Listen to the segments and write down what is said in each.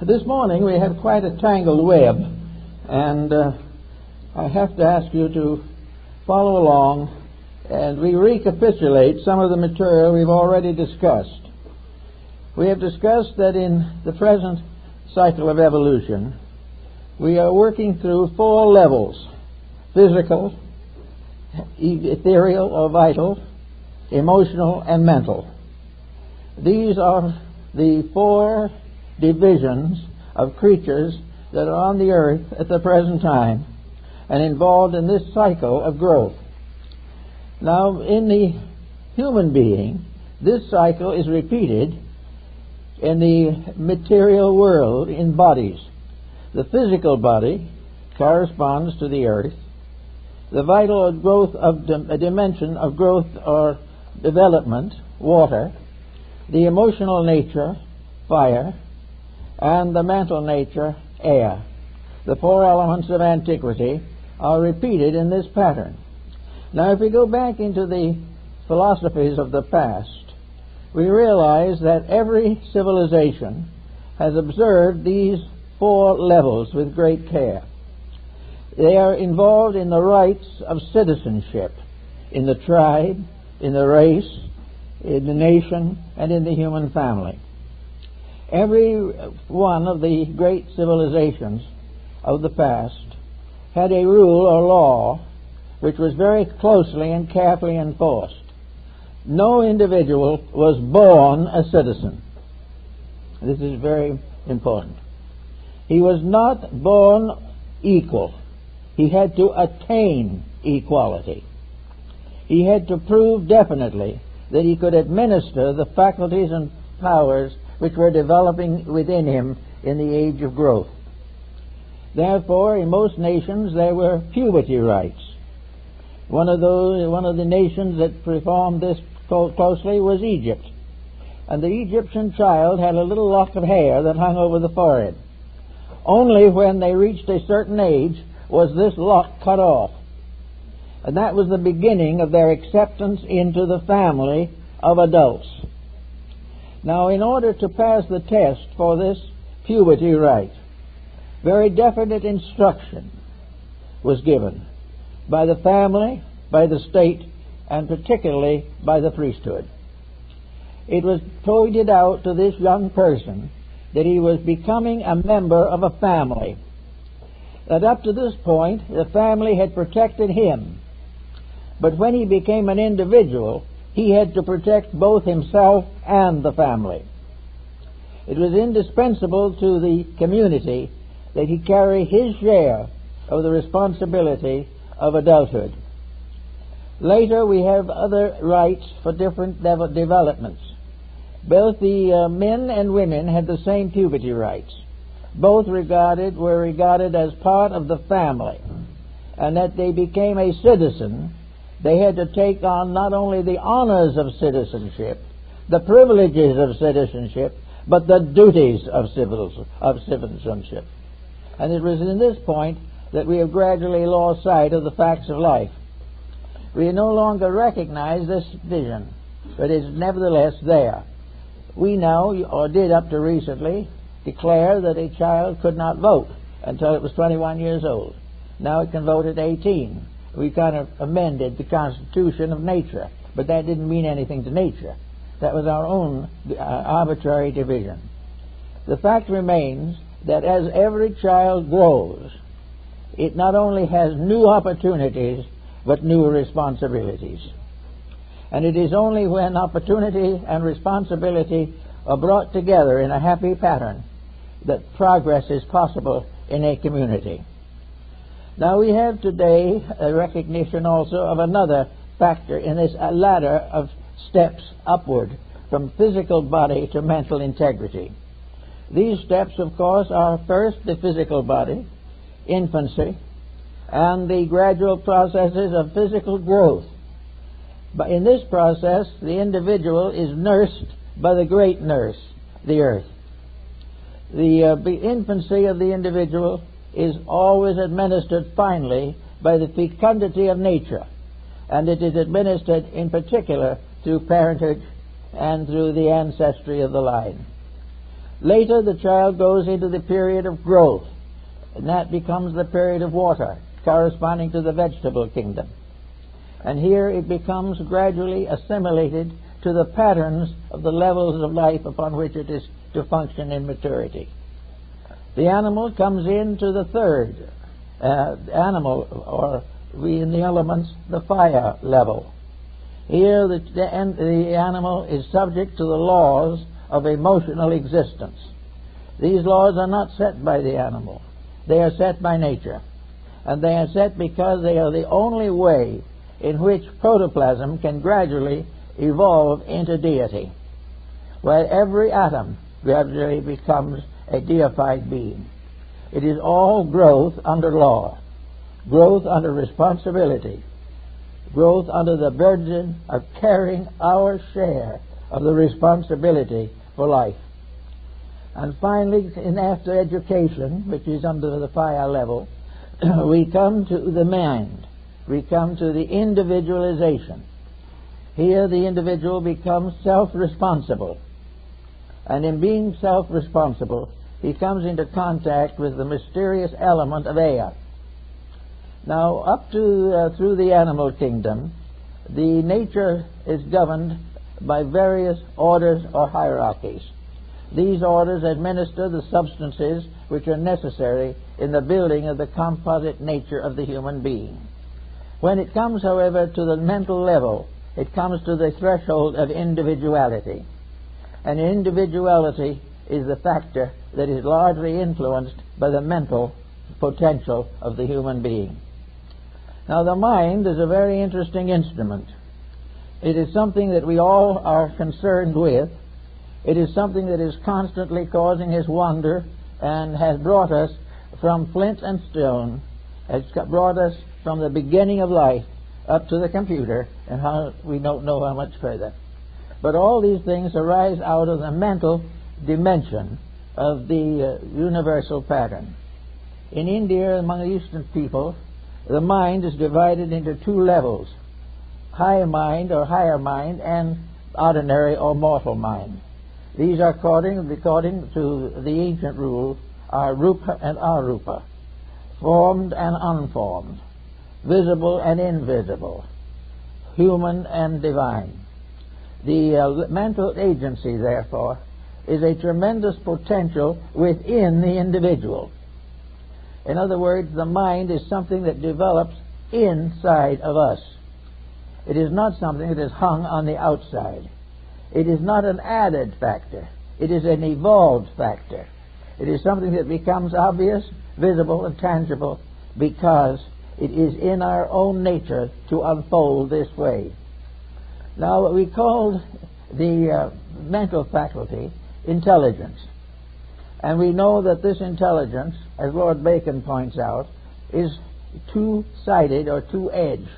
This morning we had quite a tangled web, and I have to ask you to follow along and we recapitulate some of the material we've already discussed. We have discussed that in the present cycle of evolution we are working through 4 levels: physical, ethereal or vital, emotional, and mental. These are the 4 divisions of creatures that are on the earth at the present time and involved in this cycle of growth. Now, in the human being, this cycle is repeated in the material world in bodies. The physical body corresponds to the earth. The vital growth of a dimension of growth or development, water. The emotional nature, fire. And the mental nature, air. The 4 elements of antiquity are repeated in this pattern. Now, if we go back into the philosophies of the past, we realize that every civilization has observed these 4 levels with great care. They are involved in the rights of citizenship, in the tribe, in the race, in the nation, and in the human family. Every one of the great civilizations of the past had a rule or law which was very closely and carefully enforced. No individual was born a citizen. This is very important. He was not born equal. He had to attain equality. He had to prove definitely that he could administer the faculties and powers which were developing within him in the age of growth. Therefore, in most nations there were puberty rites. One of the nations that performed this closely was Egypt. And the Egyptian child had a little lock of hair that hung over the forehead. Only when they reached a certain age was this lock cut off. And that was the beginning of their acceptance into the family of adults. Now, in order to pass the test for this puberty rite, very definite instruction was given by the family, by the state, and particularly by the priesthood. It was pointed out to this young person that he was becoming a member of a family. That up to this point, the family had protected him. But when he became an individual, he had to protect both himself and the family. It was indispensable to the community that he carry his share of the responsibility of adulthood. Later we have other rights for different developments. Both the men and women had the same puberty rights. Both were regarded as part of the family, and that they became a citizen. They had to take on not only the honors of citizenship, the privileges of citizenship, but the duties of citizenship. And it was in this point that we have gradually lost sight of the facts of life. We no longer recognize this vision, but it is nevertheless there. We now, or did up to recently, declare that a child could not vote until it was 21 years old. Now it can vote at 18. We kind of amended the constitution of nature, but that didn't mean anything to nature. That was our own arbitrary division. The fact remains that as every child grows, it not only has new opportunities, but new responsibilities. And it is only when opportunity and responsibility are brought together in a happy pattern that progress is possible in a community. Now we have today a recognition also of another factor in this ladder of steps upward from physical body to mental integrity. These steps, of course, are first the physical body, infancy, and the gradual processes of physical growth. But in this process, the individual is nursed by the great nurse, the earth. The infancy of the individual is always administered finally by the fecundity of nature, and it is administered in particular through parentage and through the ancestry of the line. Later, the child goes into the period of growth, and that becomes the period of water, corresponding to the vegetable kingdom. And here it becomes gradually assimilated to the patterns of the levels of life upon which it is to function in maturity. The animal comes into the third animal, or we in the elements, the fire level. Here the animal is subject to the laws of emotional existence. These laws are not set by the animal. They are set by nature. And they are set because they are the only way in which protoplasm can gradually evolve into deity, where every atom gradually becomes a deified being. It is all growth under law, growth under responsibility, growth under the burden of carrying our share of the responsibility for life. And finally, after education, which is under the fire level, we come to the mind. We come to the individualization. Here the individual becomes self-responsible. And in being self-responsible, he comes into contact with the mysterious element of air. Now, up to through the animal kingdom, the nature is governed by various orders or hierarchies. These orders administer the substances which are necessary in the building of the composite nature of the human being. When it comes, however, to the mental level, it comes to the threshold of individuality. And individuality is the factor that is largely influenced by the mental potential of the human being. Now, the mind is a very interesting instrument. It is something that we all are concerned with. It is something that is constantly causing us wonder and has brought us from flint and stone, has brought us from the beginning of life up to the computer, and how we don't know how much further. But all these things arise out of the mental dimension of the universal pattern. In India, among the Eastern people, the mind is divided into two levels: high mind or higher mind, and ordinary or mortal mind. These are, according to the ancient rule, are rupa and arupa, formed and unformed, visible and invisible, human and divine. The mental agency, therefore, is a tremendous potential within the individual. In other words, the mind is something that develops inside of us. It is not something that is hung on the outside. It is not an added factor. It is an evolved factor. It is something that becomes obvious, visible, and tangible because it is in our own nature to unfold this way. Now, we called the mental faculty intelligence. And we know that this intelligence, as Lord Bacon points out, is two-sided or two-edged.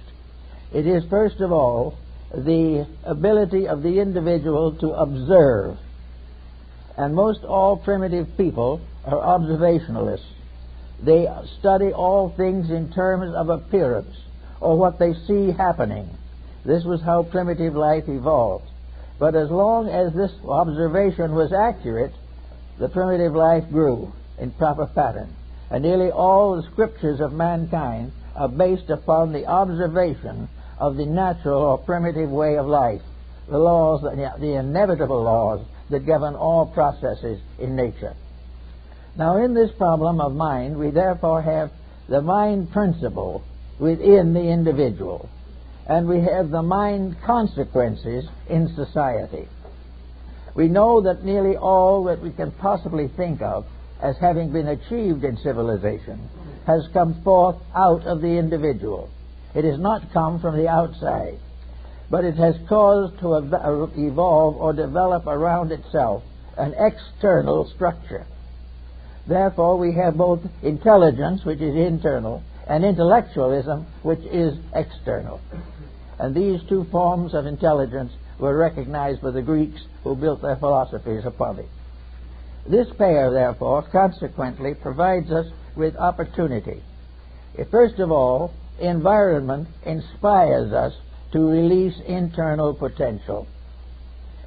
It is, first of all, the ability of the individual to observe. And most all primitive people are observationalists. They study all things in terms of appearance, or what they see happening. This was how primitive life evolved. But as long as this observation was accurate, the primitive life grew in proper pattern. And nearly all the scriptures of mankind are based upon the observation of the natural or primitive way of life, the laws, the inevitable laws that govern all processes in nature. Now, in this problem of mind, we therefore have the mind principle within the individual, and we have the mind consequences in society. We know that nearly all that we can possibly think of as having been achieved in civilization has come forth out of the individual. It has not come from the outside, but it has caused to evolve or develop around itself an external structure. Therefore, we have both intelligence, which is internal, and intellectualism, which is external. And these two forms of intelligence were recognized by the Greeks, who built their philosophies upon it. This pair, therefore, consequently provides us with opportunity. First of all, environment inspires us to release internal potential.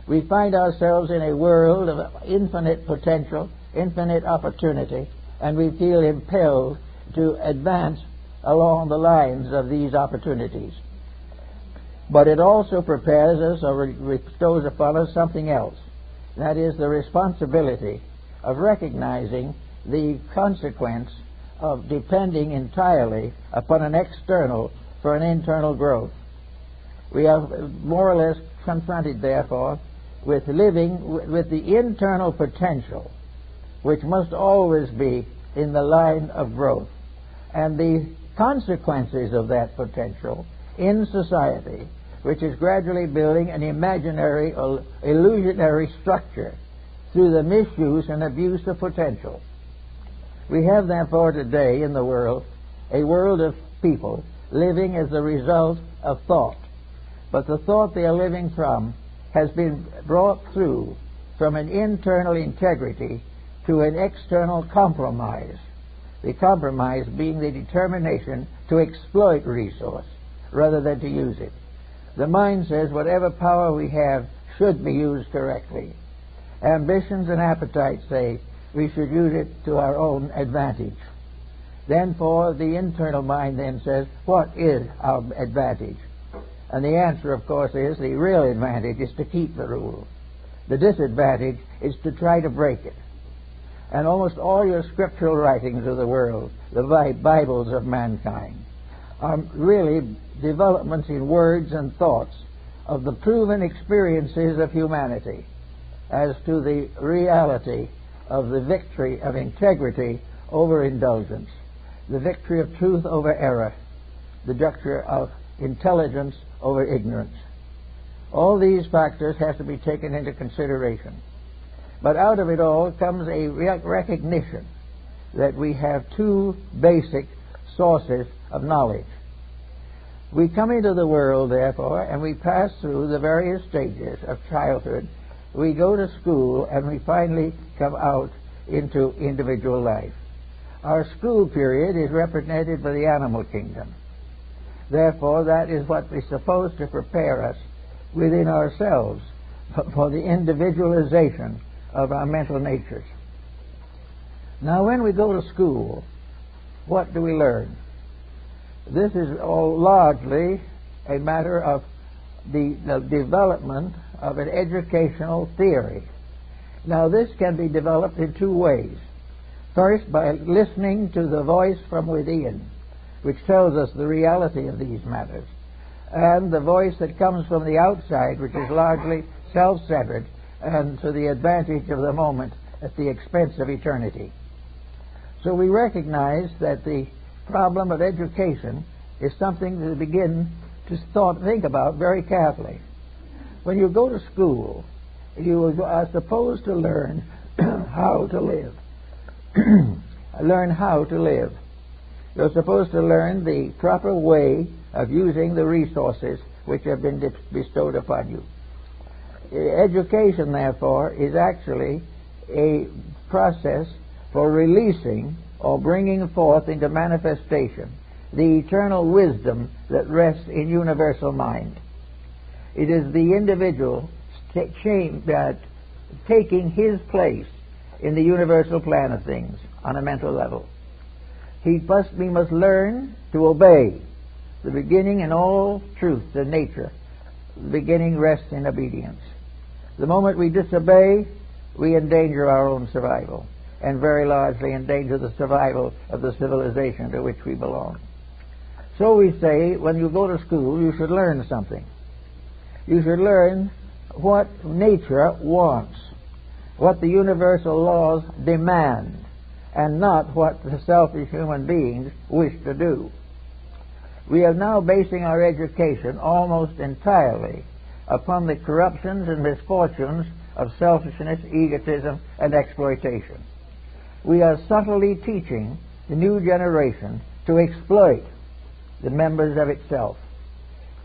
We find ourselves in a world of infinite potential, infinite opportunity, and we feel impelled to advance along the lines of these opportunities. But it also prepares us or bestows upon us something else. That is the responsibility of recognizing the consequence of depending entirely upon an external for an internal growth. We are more or less confronted, therefore, with living with the internal potential, which must always be in the line of growth, and the consequences of that potential in society, which is gradually building an imaginary or illusionary structure through the misuse and abuse of potential. We have, therefore, today in the world a world of people living as a result of thought. But the thought they are living from has been brought through from an internal integrity to an external compromise. The compromise being the determination to exploit resource rather than to use it. The mind says whatever power we have should be used correctly. Ambitions and appetites say we should use it to our own advantage. Then for the internal mind then says, what is our advantage? And the answer, of course, is the real advantage is to keep the rule. The disadvantage is to try to break it. And almost all your scriptural writings of the world, the Bibles of mankind, are really developments in words and thoughts of the proven experiences of humanity as to the reality of the victory of integrity over indulgence, the victory of truth over error, the victory of intelligence over ignorance. All these factors have to be taken into consideration. But out of it all comes a recognition that we have two basic sources of knowledge. We come into the world, therefore, and we pass through the various stages of childhood. We go to school, and we finally come out into individual life. Our school period is represented by the animal kingdom. Therefore, that is what is supposed to prepare us within ourselves for the individualization of our mental natures. Now, when we go to school, what do we learn? This is all largely a matter of the development of an educational theory. Now, this can be developed in two ways. First, by listening to the voice from within, which tells us the reality of these matters, and the voice that comes from the outside, which is largely self-centered and to the advantage of the moment at the expense of eternity. So we recognize that the problem of education is something to begin to think about very carefully. When you go to school, you are supposed to learn how to live. Learn how to live. You're supposed to learn the proper way of using the resources which have been bestowed upon you. Education, therefore, is actually a process for releasing or bringing forth into manifestation the eternal wisdom that rests in universal mind. It is the individual taking his place in the universal plan of things on a mental level. We must learn to obey. The beginning in all truth and nature, the beginning rests in obedience. The moment we disobey, we endanger our own survival, and very largely endanger the survival of the civilization to which we belong. So we say, when you go to school, you should learn something. You should learn what nature wants, what the universal laws demand, and not what the selfish human beings wish to do. We are now basing our education almost entirely upon the corruptions and misfortunes of selfishness, egotism, and exploitation. We are subtly teaching the new generation to exploit the members of itself.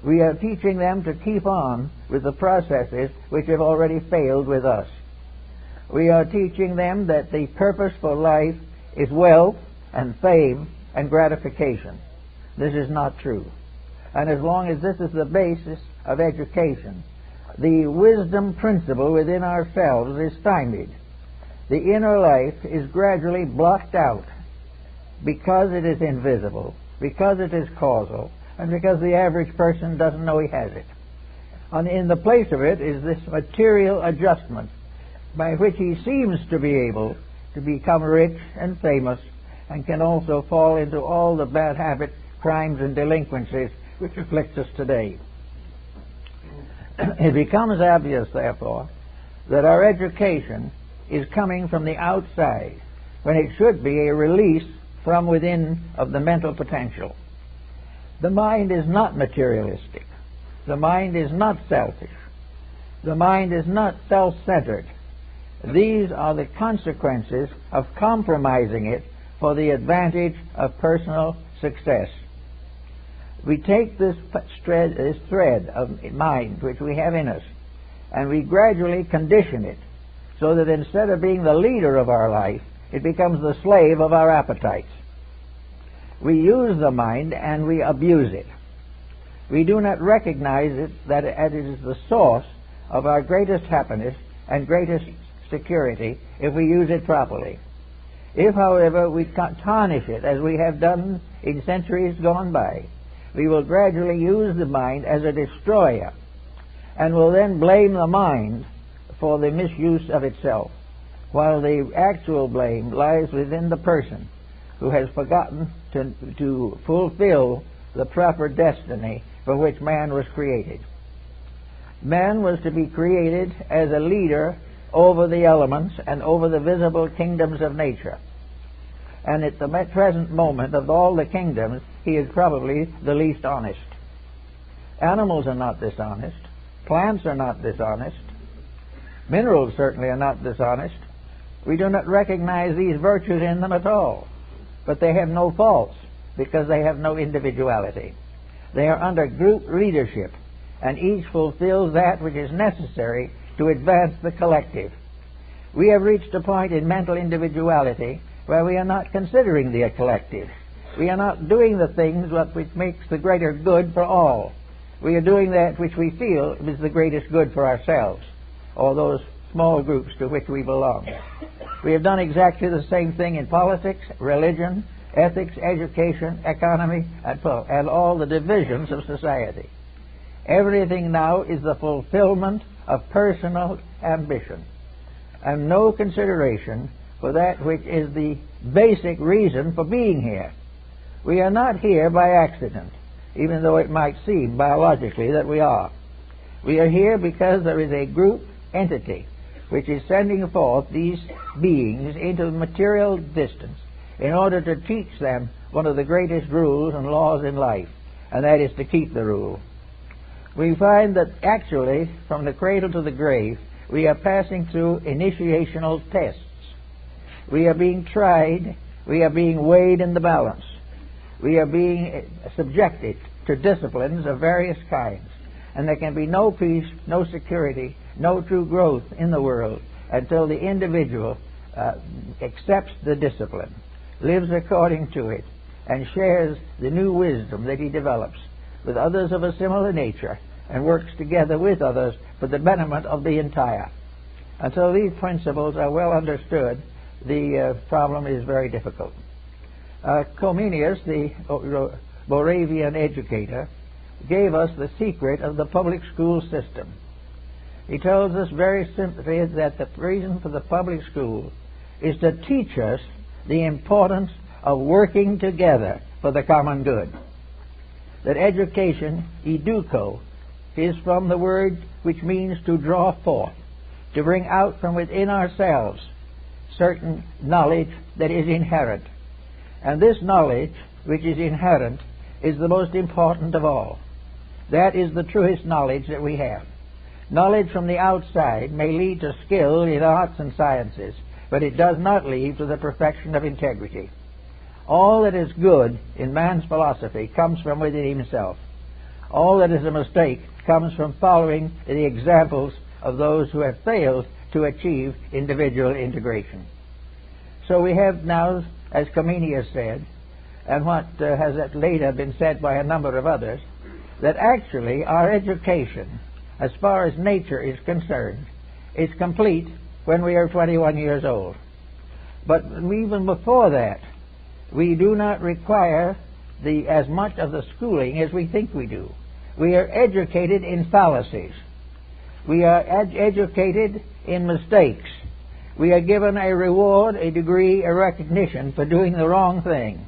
We are teaching them to keep on with the processes which have already failed with us. We are teaching them that the purpose for life is wealth and fame and gratification. This is not true. And as long as this is the basis of education, the wisdom principle within ourselves is stymied. The inner life is gradually blocked out because it is invisible, because it is causal, and because the average person doesn't know he has it. And in the place of it is this material adjustment by which he seems to be able to become rich and famous, and can also fall into all the bad habits, crimes, and delinquencies which afflict us today. It becomes obvious, therefore, that our education is coming from the outside, when it should be a release from within of the mental potential. The mind is not materialistic. The mind is not selfish. The mind is not self-centered. These are the consequences of compromising it for the advantage of personal success. We take this thread of mind which we have in us, and we gradually condition it so that instead of being the leader of our life, it becomes the slave of our appetites. We use the mind and we abuse it. We do not recognize it that it is the source of our greatest happiness and greatest security if we use it properly. If, however, we tarnish it as we have done in centuries gone by, we will gradually use the mind as a destroyer, and will then blame the mind for the misuse of itself, while the actual blame lies within the person who has forgotten to fulfill the proper destiny for which man was created. Man was to be created as a leader over the elements and over the visible kingdoms of nature. And at the present moment of all the kingdoms, he is probably the least honest. Animals are not dishonest. Plants are not dishonest. Minerals certainly are not dishonest. We do not recognize these virtues in them at all. But they have no faults because they have no individuality. They are under group leadership, and each fulfills that which is necessary to advance the collective. We have reached a point in mental individuality where we are not considering the collective. We are not doing the things which makes the greater good for all. We are doing that which we feel is the greatest good for ourselves, or those small groups to which we belong. We have done exactly the same thing in politics, religion, ethics, education, economy, and all the divisions of society. Everything now is the fulfillment of personal ambition, and no consideration for that which is the basic reason for being here. We are not here by accident, even though it might seem biologically that we are. We are here because there is a group entity which is sending forth these beings into material distance in order to teach them one of the greatest rules and laws in life, and that is to keep the rule. We find that actually, from the cradle to the grave, we are passing through initiational tests. We are being tried, we are being weighed in the balance. We are being subjected to disciplines of various kinds, and there can be no peace, no security, no true growth in the world until the individual accepts the discipline, lives according to it, and shares the new wisdom that he develops with others of a similar nature, and works together with others for the betterment of the entire. Until these principles are well understood, the problem is very difficult. Comenius, the Moravian educator, gave us the secret of the public school system. He tells us very simply that the reason for the public school is to teach us the importance of working together for the common good. That education, educo, is from the word which means to draw forth, to bring out from within ourselves certain knowledge that is inherent. And this knowledge, which is inherent, is the most important of all. That is the truest knowledge that we have. Knowledge from the outside may lead to skill in arts and sciences, but it does not lead to the perfection of integrity. All that is good in man's philosophy comes from within himself. All that is a mistake comes from following the examples of those who have failed to achieve individual integration. So we have now, as Comenius said, and what has later been said by a number of others, that actually our education, as far as nature is concerned, is complete when we are 21 years old. But even before that, we do not require as much of the schooling as we think we do. We are educated in fallacies. We are educated in mistakes. We are given a reward, a degree, a recognition for doing the wrong thing.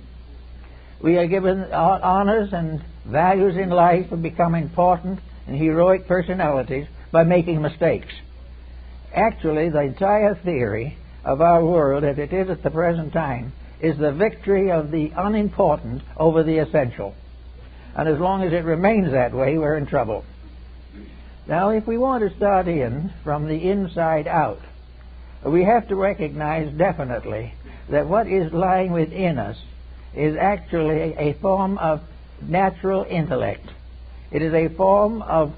We are given honors and values in life for becoming important and heroic personalities by making mistakes. Actually, the entire theory of our world, as it is at the present time, is the victory of the unimportant over the essential. And as long as it remains that way, we're in trouble. Now, if we want to start in from the inside out, we have to recognize definitely that what is lying within us is actually a form of natural intellect. It is a form of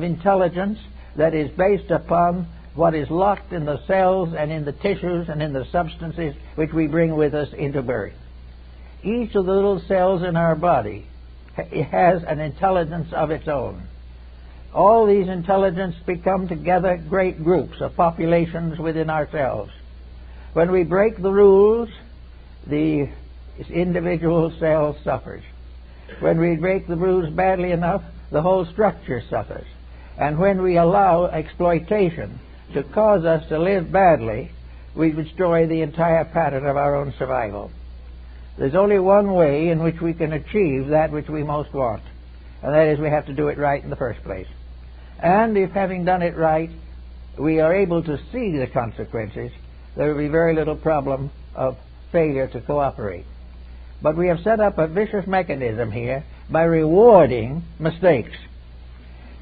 intelligence that is based upon what is locked in the cells and in the tissues and in the substances which we bring with us into birth. Each of the little cells in our body has an intelligence of its own. All these intelligences become together great groups of populations within ourselves. When we break the rules, the individual cell suffers. When we break the rules badly enough, the whole structure suffers. And when we allow exploitation to cause us to live badly, we destroy the entire pattern of our own survival. There's only one way in which we can achieve that which we most want, and that is we have to do it right in the first place. And if, having done it right, we are able to see the consequences, there will be very little problem of failure to cooperate. But we have set up a vicious mechanism here by rewarding mistakes.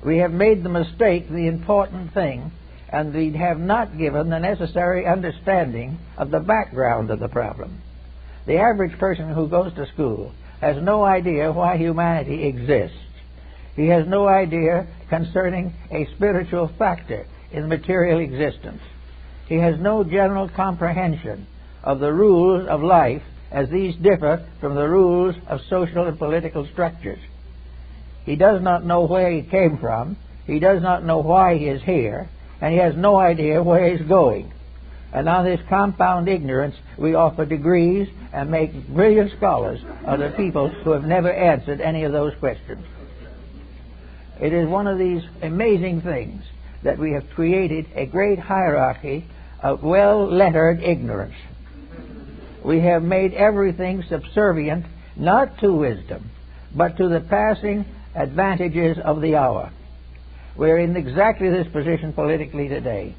We have made the mistake the important thing, and we have not given the necessary understanding of the background of the problem. The average person who goes to school has no idea why humanity exists. He has no idea concerning a spiritual factor in material existence. He has no general comprehension of the rules of life as these differ from the rules of social and political structures. He does not know where he came from, he does not know why he is here, and he has no idea where he's going. And on this compound ignorance, we offer degrees and make brilliant scholars of the people who have never answered any of those questions. It is one of these amazing things that we have created a great hierarchy of well-lettered ignorance. We have made everything subservient not to wisdom, but to the passing advantages of the hour. We're in exactly this position politically today.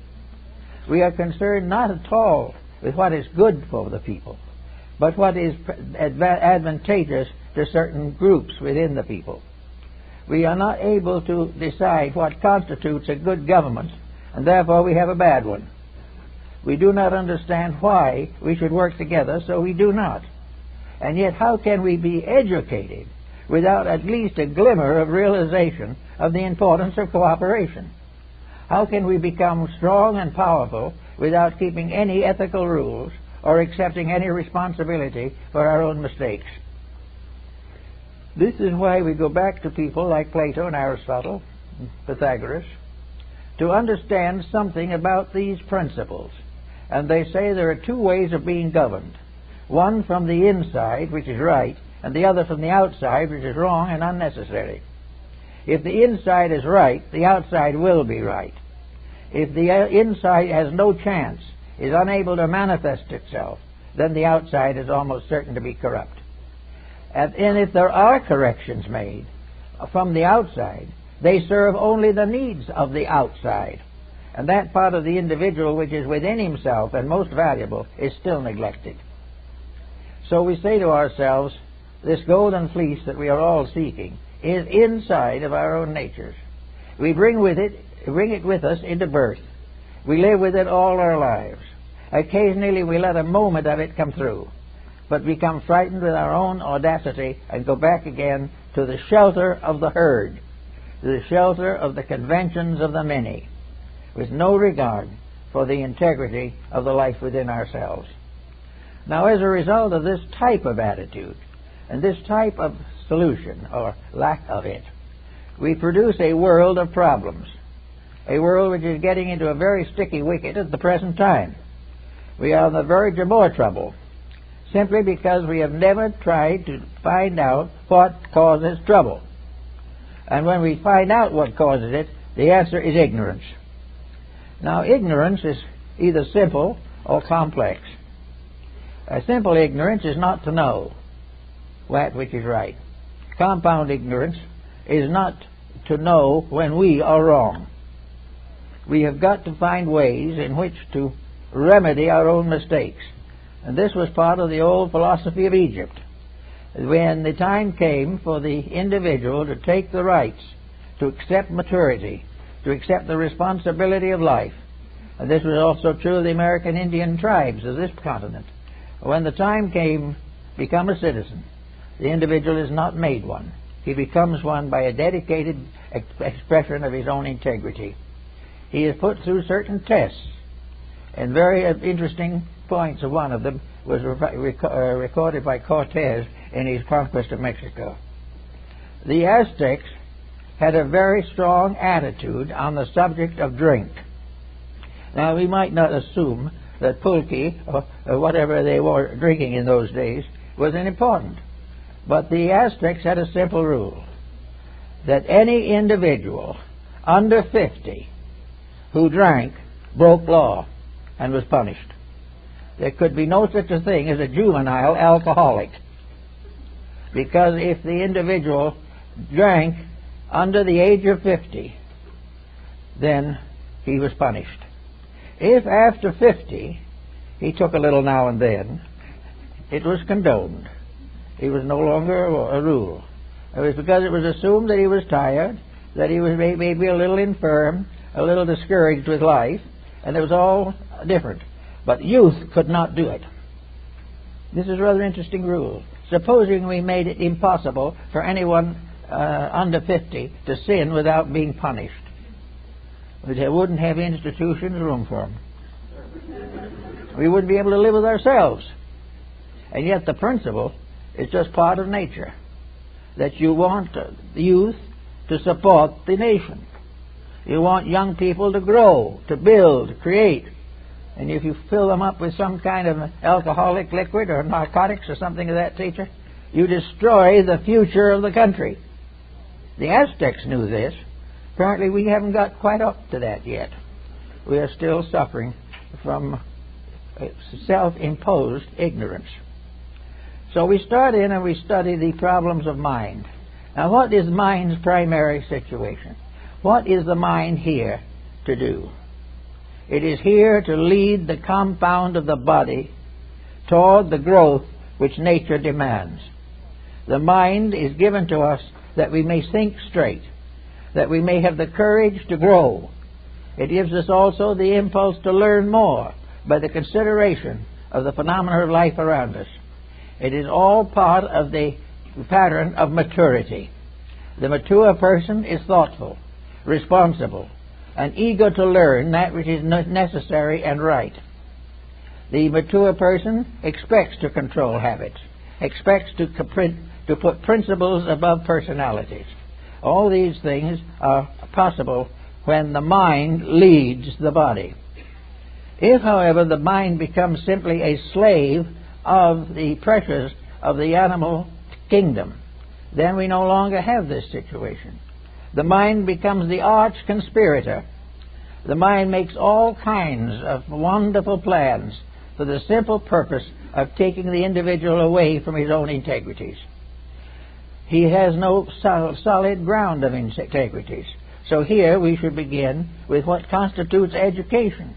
We are concerned not at all with what is good for the people, but what is advantageous to certain groups within the people. We are not able to decide what constitutes a good government, and therefore we have a bad one. We do not understand why we should work together, so we do not. And yet, how can we be educated without at least a glimmer of realization of the importance of cooperation? How can we become strong and powerful without keeping any ethical rules or accepting any responsibility for our own mistakes? This is why we go back to people like Plato and Aristotle, and Pythagoras, to understand something about these principles. And they say there are two ways of being governed. One from the inside, which is right, and the other from the outside, which is wrong and unnecessary. If the inside is right, the outside will be right. If the inside has no chance, is unable to manifest itself, then the outside is almost certain to be corrupt. And if there are corrections made from the outside, they serve only the needs of the outside. And that part of the individual which is within himself and most valuable is still neglected. So we say to ourselves, this golden fleece that we are all seeking is inside of our own natures. We bring it with us into birth. We live with it all our lives. Occasionally we let a moment of it come through, but become frightened with our own audacity and go back again to the shelter of the herd, to the shelter of the conventions of the many, with no regard for the integrity of the life within ourselves. Now, as a result of this type of attitude and this type of solution, or lack of it, we produce a world of problems, a world which is getting into a very sticky wicket at the present time. We are on the verge of more trouble, simply because we have never tried to find out what causes trouble. And when we find out what causes it, the answer is ignorance. Now, ignorance is either simple or complex. A simple ignorance is not to know that which is right. Compound ignorance is not to know when we are wrong. We have got to find ways in which to remedy our own mistakes. And this was part of the old philosophy of Egypt. When the time came for the individual to take the rights, to accept maturity, to accept the responsibility of life, and this was also true of the American Indian tribes of this continent. When the time came, become a citizen, the individual is not made one. He becomes one by a dedicated expression of his own integrity. He is put through certain tests, and very interesting points of one of them was recorded by Cortez in his conquest of Mexico. The Aztecs had a very strong attitude on the subject of drink. Now, we might not assume that pulque, or whatever they were drinking in those days, was unimportant. But the Aztecs had a simple rule, that any individual under 50 who drank broke law and was punished. There could be no such a thing as a juvenile alcoholic, because if the individual drank under the age of 50, then he was punished. If after 50 he took a little now and then, it was condoned. He was no longer a rule. It was because it was assumed that he was tired, that he was maybe a little infirm, a little discouraged with life, and it was all different. But youth could not do it. This is a rather interesting rule. Supposing we made it impossible for anyone under 50 to sin without being punished, we wouldn't have institutions room for them. We wouldn't be able to live with ourselves. And yet the principle is just part of nature, that you want the youth to support the nation. You want young people to grow, to build, to create. And if you fill them up with some kind of alcoholic liquid or narcotics or something of that nature, you destroy the future of the country. The Aztecs knew this. Apparently we haven't got quite up to that yet. We are still suffering from self-imposed ignorance. So we start in and we study the problems of mind. Now, what is mind's primary situation? What is the mind here to do? It is here to lead the compound of the body toward the growth which nature demands. The mind is given to us that we may think straight, that we may have the courage to grow. It gives us also the impulse to learn more by the consideration of the phenomena of life around us. It is all part of the pattern of maturity. The mature person is thoughtful, responsible, and eager to learn that which is necessary and right. The mature person expects to control habits, expects to put principles above personalities. All these things are possible when the mind leads the body. If, however, the mind becomes simply a slave of the pressures of the animal kingdom, then we no longer have this situation. The mind becomes the arch conspirator. The mind makes all kinds of wonderful plans for the simple purpose of taking the individual away from his own integrities. He has no solid ground of integrities. So here we should begin with what constitutes education.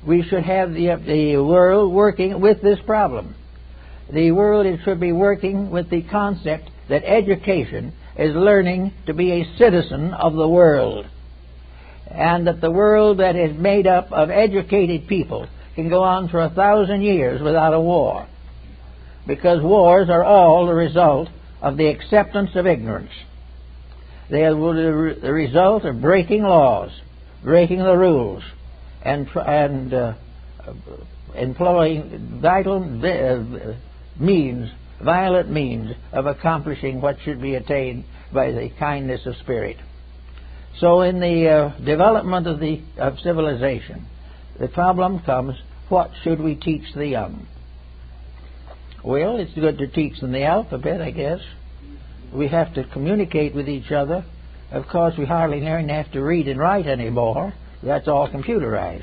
We should have the world working with this problem. The world should be working with the concept that education is learning to be a citizen of the world, and that the world that is made up of educated people can go on for 1,000 years without a war, because wars are all the result of the acceptance of ignorance. They are the result of breaking laws, breaking the rules, and employing violent means of accomplishing what should be attained by the kindness of spirit. So in the development of civilization, the problem comes, what should we teach the young? Well, it's good to teach them the alphabet, I guess. We have to communicate with each other. Of course, we hardly have to read and write anymore. That's all computerized.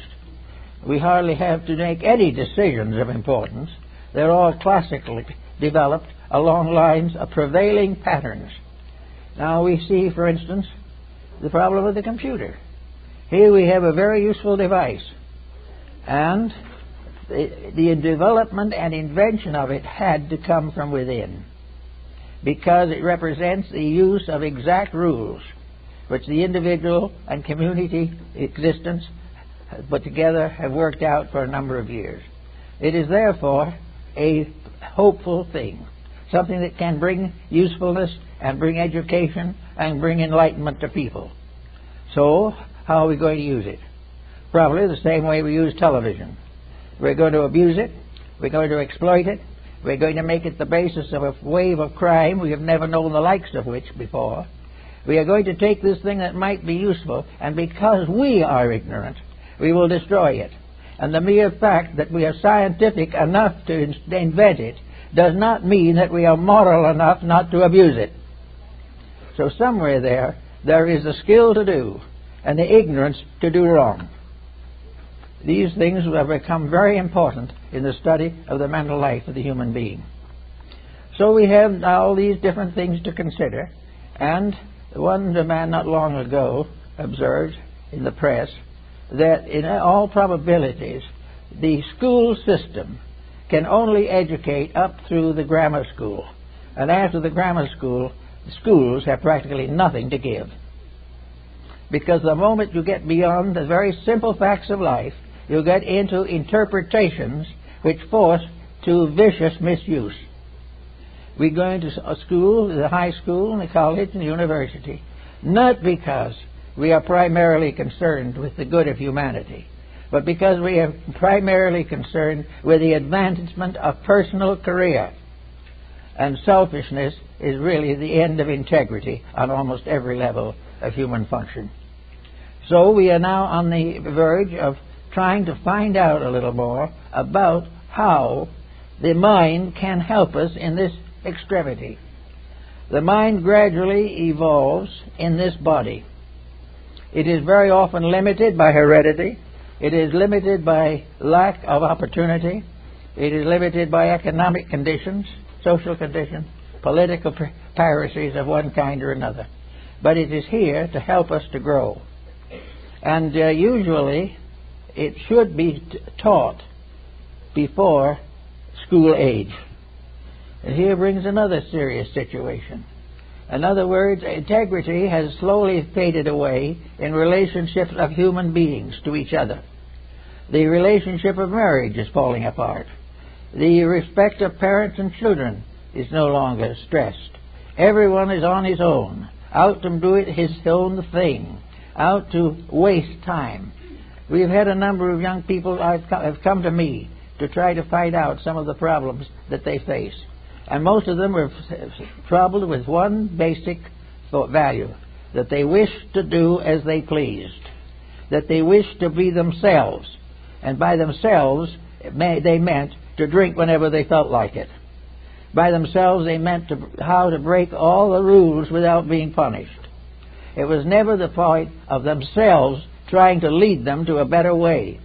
We hardly have to make any decisions of importance. They're all classically developed along lines of prevailing patterns. Now we see, for instance, the problem of the computer. Here we have a very useful device, and the development and invention of it had to come from within, because it represents the use of exact rules which the individual and community existence put together have worked out for a number of years. It is therefore a hopeful thing, something that can bring usefulness and bring education and bring enlightenment to people. So, how are we going to use it? Probably the same way we use television. We're going to abuse it, we're going to exploit it, we're going to make it the basis of a wave of crime we have never known the likes of which before. We are going to take this thing that might be useful, and because we are ignorant, we will destroy it. And the mere fact that we are scientific enough to invent it does not mean that we are moral enough not to abuse it. So somewhere there is a skill to do and the ignorance to do wrong. These things have become very important in the study of the mental life of the human being. So we have all these different things to consider, and one man not long ago observed in the press that in all probabilities the school system can only educate up through the grammar school, and after the grammar school, schools have practically nothing to give. Because the moment you get beyond the very simple facts of life, you get into interpretations which force to vicious misuse. We go into a school, the high school, and the college, and the university, not because we are primarily concerned with the good of humanity, but because we are primarily concerned with the advancement of personal career. And selfishness is really the end of integrity on almost every level of human function. So we are now on the verge of trying to find out a little more about how the mind can help us in this extremity. The mind gradually evolves in this body. It is very often limited by heredity. It is limited by lack of opportunity. It is limited by economic conditions, social conditions, political piracies of one kind or another. But it is here to help us to grow. And usually it should be taught before school age. And here brings another serious situation. In other words, integrity has slowly faded away in relationships of human beings to each other. The relationship of marriage is falling apart. The respect of parents and children is no longer stressed. Everyone is on his own, out to do it his own thing, out to waste time. We've had a number of young people have come to me to try to find out some of the problems that they face. And most of them were troubled with one basic value, that they wished to do as they pleased, that they wished to be themselves. And by themselves, they meant to drink whenever they felt like it. By themselves, they meant how to break all the rules without being punished. It was never the point of themselves trying to lead them to a better way.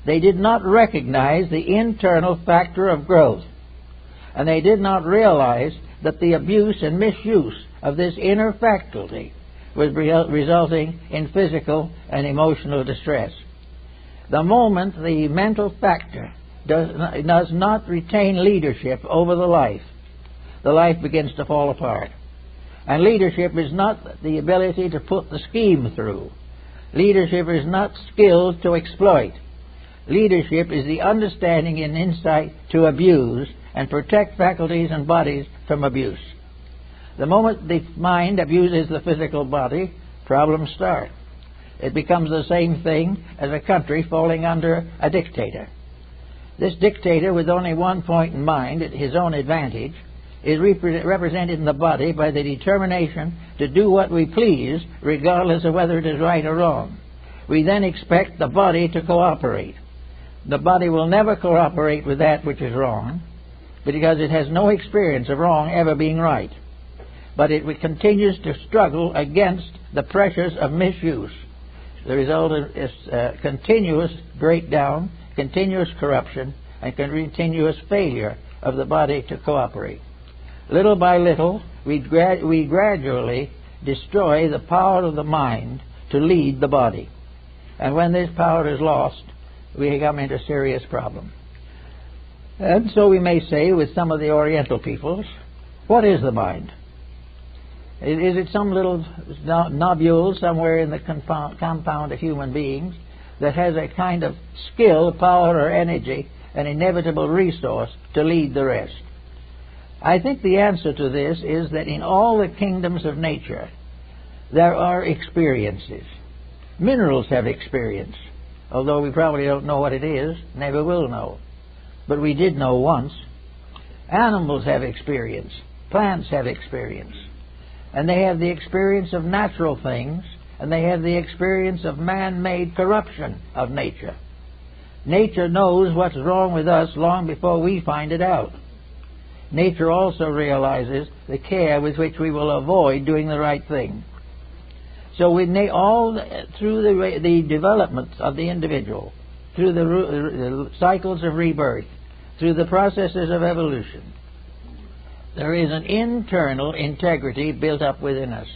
They did not recognize the internal factor of growth, and they did not realize that the abuse and misuse of this inner faculty was resulting in physical and emotional distress. The moment the mental factor does not retain leadership over the life begins to fall apart. And leadership is not the ability to put the scheme through. Leadership is not skill to exploit. Leadership is the understanding and insight to abuse and protect faculties and bodies from abuse. The moment the mind abuses the physical body, problems start. It becomes the same thing as a country falling under a dictator. This dictator, with only one point in mind, his own advantage, is represented in the body by the determination to do what we please, regardless of whether it is right or wrong. We then expect the body to cooperate. The body will never cooperate with that which is wrong, because it has no experience of wrong ever being right. But it continues to struggle against the pressures of misuse. The result is continuous breakdown, continuous corruption, and continuous failure of the body to cooperate. Little by little, we gradually destroy the power of the mind to lead the body. And when this power is lost, we come into serious problem. And so we may say with some of the Oriental peoples, what is the mind? Is it some little nobule somewhere in the compound of human beings that has a kind of skill, power, or energy, an inevitable resource to lead the rest? I think the answer to this is that in all the kingdoms of nature, there are experiences. Minerals have experience, although we probably don't know what it is, never will know. But we did know once. Animals have experience. Plants have experience. And they have the experience of natural things, and they have the experience of man-made corruption of nature. Nature knows what's wrong with us long before we find it out. Nature also realizes the care with which we will avoid doing the right thing. So through the development of the individual, through the cycles of rebirth, through the processes of evolution, there is an internal integrity built up within us.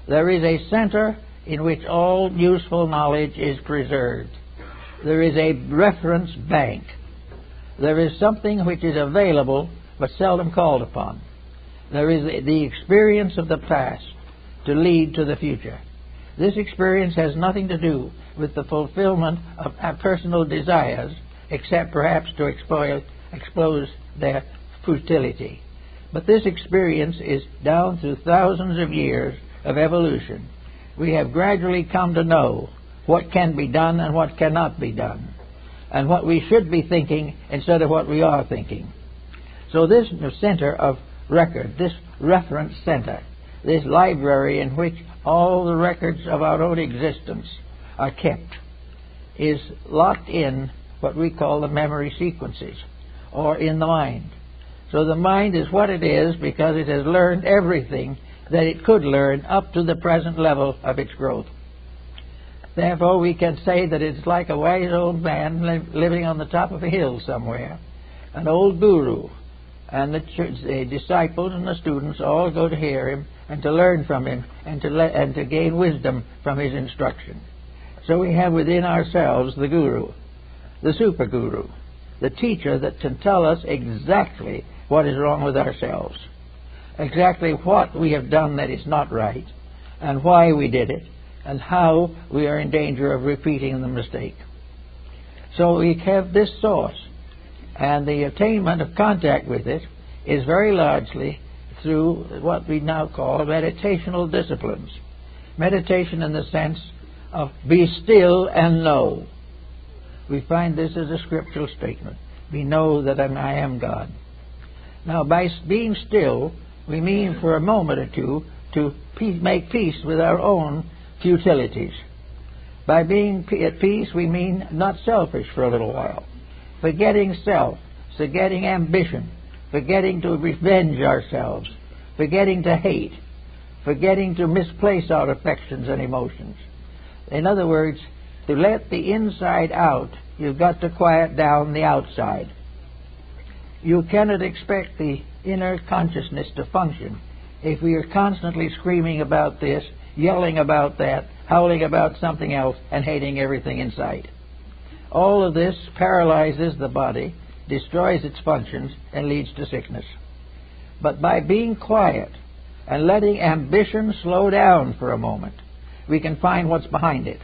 There is a center in which all useful knowledge is preserved. There is a reference bank. There is something which is available but seldom called upon. There is the experience of the past to lead to the future. This experience has nothing to do with the fulfillment of our personal desires, except perhaps to expose their futility. But this experience is down through thousands of years of evolution. We have gradually come to know what can be done and what cannot be done, and what we should be thinking instead of what we are thinking. So this center of record, this reference center, this library in which all the records of our own existence are kept, is locked in what we call the memory sequences, or in the mind. So the mind is what it is because it has learned everything that it could learn up to the present level of its growth. Therefore, we can say that it's like a wise old man living on the top of a hill somewhere, an old guru, and the disciples and the students all go to hear him and to learn from him and to gain wisdom from his instruction. So we have within ourselves the guru, the super guru, the teacher that can tell us exactly what is wrong with ourselves, exactly what we have done that is not right, and why we did it, and how we are in danger of repeating the mistake. So we have this source, and the attainment of contact with it is very largely through what we now call meditational disciplines. Meditation in the sense of be still and know. We find this as a scriptural statement. We know that I am God. Now, by being still, we mean for a moment or two to make peace with our own futilities. By being at peace, we mean not selfish for a little while, forgetting self, forgetting ambition, forgetting to revenge ourselves, forgetting to hate, forgetting to misplace our affections and emotions. In other words, to let the inside out, you've got to quiet down the outside. You cannot expect the inner consciousness to function if we are constantly screaming about this, yelling about that, howling about something else, and hating everything in sight. All of this paralyzes the body, destroys its functions, and leads to sickness. But by being quiet and letting ambition slow down for a moment, we can find what's behind it.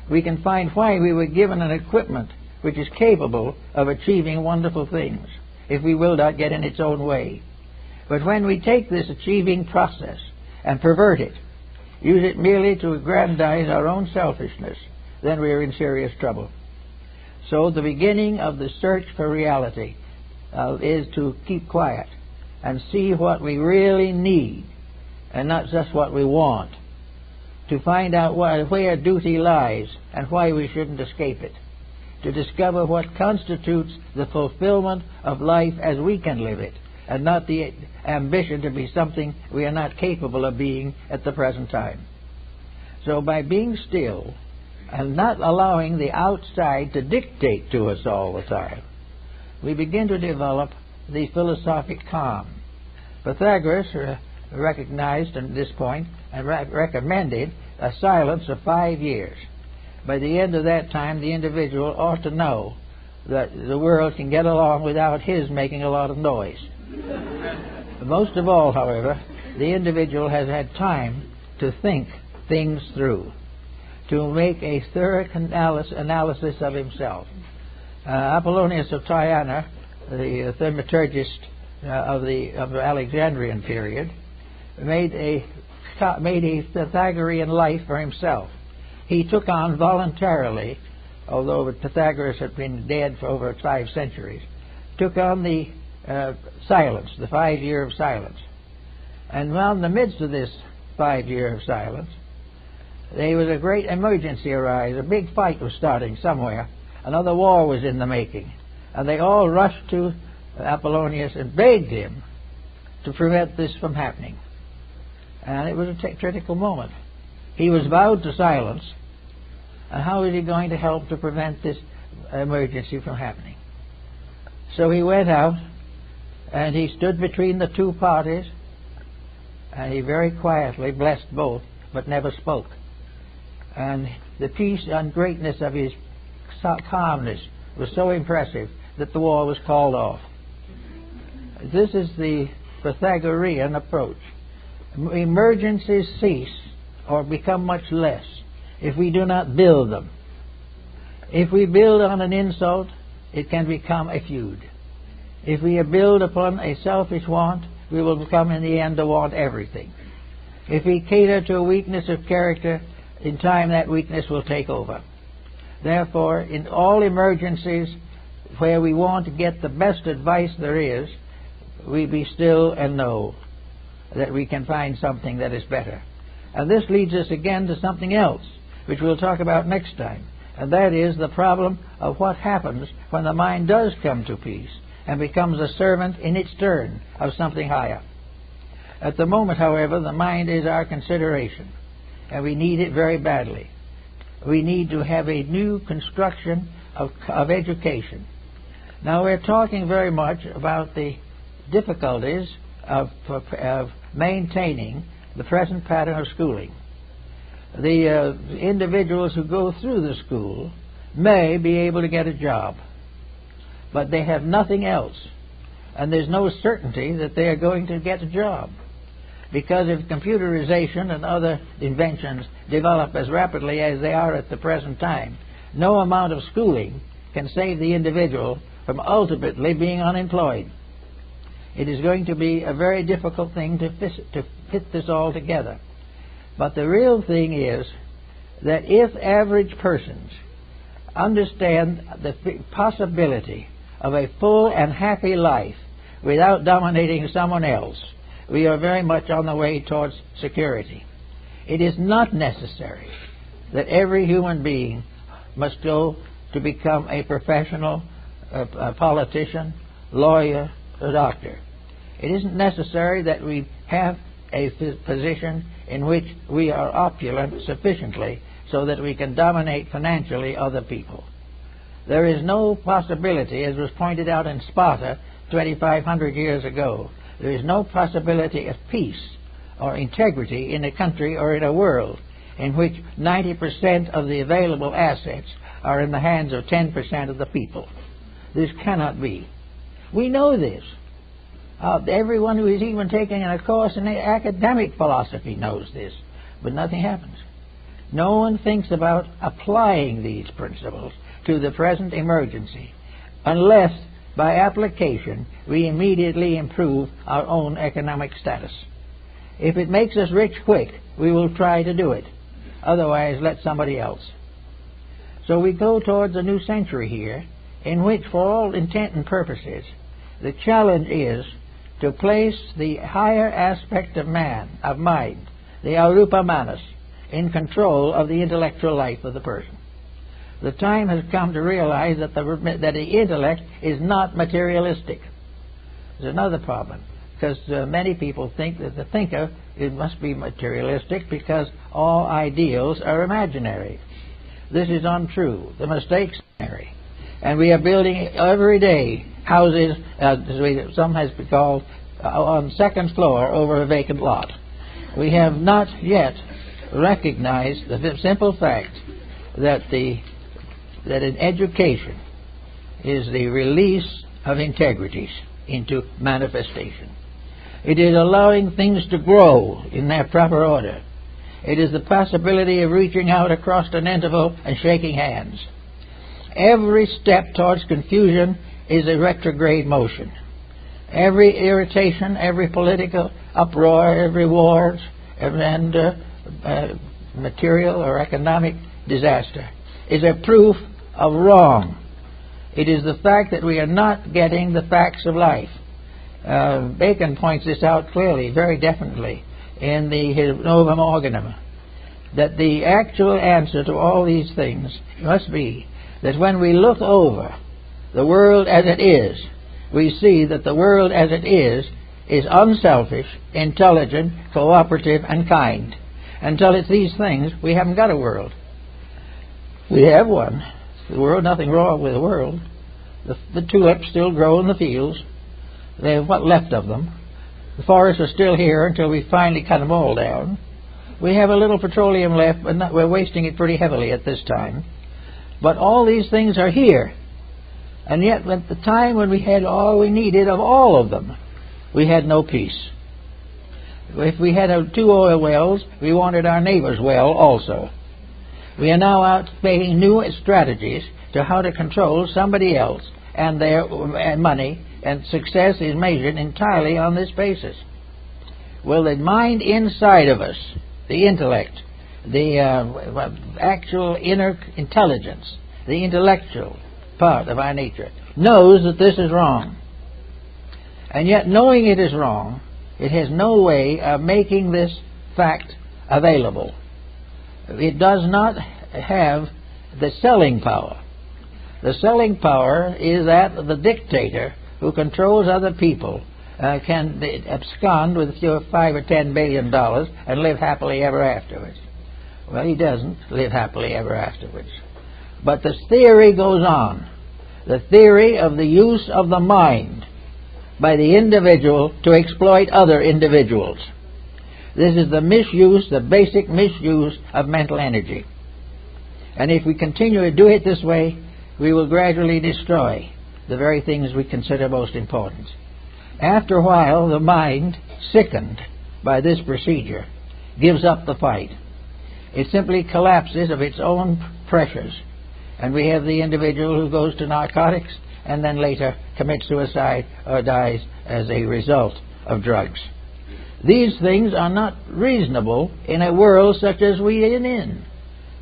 We can find why we were given an equipment which is capable of achieving wonderful things, if we will not get in its own way. But when we take this achieving process and pervert it, use it merely to aggrandize our own selfishness, then we are in serious trouble. So the beginning of the search for reality is to keep quiet and see what we really need and not just what we want, to find out where duty lies and why we shouldn't escape it, to discover what constitutes the fulfillment of life as we can live it, and not the ambition to be something we are not capable of being at the present time. So by being still and not allowing the outside to dictate to us all the time, we begin to develop the philosophic calm. Pythagoras recognized at this point and recommended a silence of 5 years. By the end of that time, the individual ought to know that the world can get along without his making a lot of noise. Most of all, however, the individual has had time to think things through, to make a thorough analysis of himself. Apollonius of Tyana, the thaumaturgist of the Alexandrian period, made a Pythagorean life for himself. He took on voluntarily, although Pythagoras had been dead for over 5 centuries, took on the silence, the 5 year of silence. And while in the midst of this 5 year of silence, there was a great emergency arise. A big fight was starting somewhere. Another war was in the making. And they all rushed to Apollonius and begged him to prevent this from happening. And it was a critical moment. He was vowed to silence. And how was he going to help to prevent this emergency from happening? So he went out and he stood between the two parties, and he very quietly blessed both, but never spoke. And the peace and greatness of his calmness was so impressive that the war was called off. This is the Pythagorean approach. Emergencies cease or become much less if we do not build them. If we build on an insult, it can become a feud. If we build upon a selfish want, we will become in the end to want everything. If we cater to a weakness of character, in time that weakness will take over. Therefore, in all emergencies where we want to get the best advice there is, we be still and know that we can find something that is better. And this leads us again to something else, which we'll talk about next time, and that is the problem of what happens when the mind does come to peace and becomes a servant in its turn of something higher. At the moment, however, the mind is our consideration, and we need it very badly. We need to have a new construction of education. Now, we're talking very much about the difficulties of maintaining the present pattern of schooling. The individuals who go through the school may be able to get a job, but they have nothing else, and there's no certainty that they are going to get a job, because if computerization and other inventions develop as rapidly as they are at the present time, no amount of schooling can save the individual from ultimately being unemployed. It is going to be a very difficult thing to fit this all together. But the real thing is that if average persons understand the possibility of a full and happy life without dominating someone else, we are very much on the way towards security. It is not necessary that every human being must go to become a professional, a politician, lawyer, a doctor. It isn't necessary that we have a position in which we are opulent sufficiently so that we can dominate financially other people. There is no possibility, as was pointed out in Sparta 2,500 years ago, there is no possibility of peace or integrity in a country or in a world in which 90% of the available assets are in the hands of 10% of the people. This cannot be. We know this. Everyone who is even taking a course in academic philosophy knows this, but nothing happens. No one thinks about applying these principles to the present emergency unless by application we immediately improve our own economic status. If it makes us rich quick, we will try to do it. Otherwise, let somebody else. So we go towards a new century here in which, for all intent and purposes, the challenge is to place the higher aspect of man, of mind, the arupa manas, in control of the intellectual life of the person. The time has come to realize that the intellect is not materialistic. There's another problem, because many people think that the thinker, it must be materialistic because all ideals are imaginary. This is untrue. The mistake's imaginary. And we are building every day houses, some has been called, on second floor over a vacant lot. We have not yet recognized the simple fact that an education is the release of integrities into manifestation. It is allowing things to grow in their proper order. It is the possibility of reaching out across an interval and shaking hands. Every step towards confusion is a retrograde motion. Every irritation, every political uproar, every war, and material or economic disaster is a proof of wrong. It is the fact that we are not getting the facts of life. Bacon points this out clearly, very definitely, in his Novum Organum, that the actual answer to all these things must be that when we look over the world as it is, we see that the world as it is unselfish, intelligent, cooperative, and kind. Until it's these things, we haven't got a world. We have one. The world, nothing wrong with the world. The tulips still grow in the fields. They have what left of them. The forests are still here until we finally cut them all down. We have a little petroleum left, but we're wasting it pretty heavily at this time. But all these things are here. And yet, at the time when we had all we needed of all of them, we had no peace. If we had 2 oil wells, we wanted our neighbor's well also. We are now out making new strategies to how to control somebody else and their money, and success is measured entirely on this basis. Well, the mind inside of us, the intellect, the actual inner intelligence, the intellectual part of our nature, knows that this is wrong. And yet, knowing it is wrong, it has no way of making this fact available. It does not have the selling power. The selling power is that the dictator who controls other people can abscond with $5 or $10 billion and live happily ever afterwards. Well, he doesn't live happily ever afterwards. But the theory goes on. The theory of the use of the mind by the individual to exploit other individuals. This is the misuse, the basic misuse of mental energy. And if we continue to do it this way, we will gradually destroy the very things we consider most important. After a while, the mind, sickened by this procedure, gives up the fight. It simply collapses of its own pressures. And we have the individual who goes to narcotics and then later commits suicide or dies as a result of drugs. These things are not reasonable in a world such as we are in.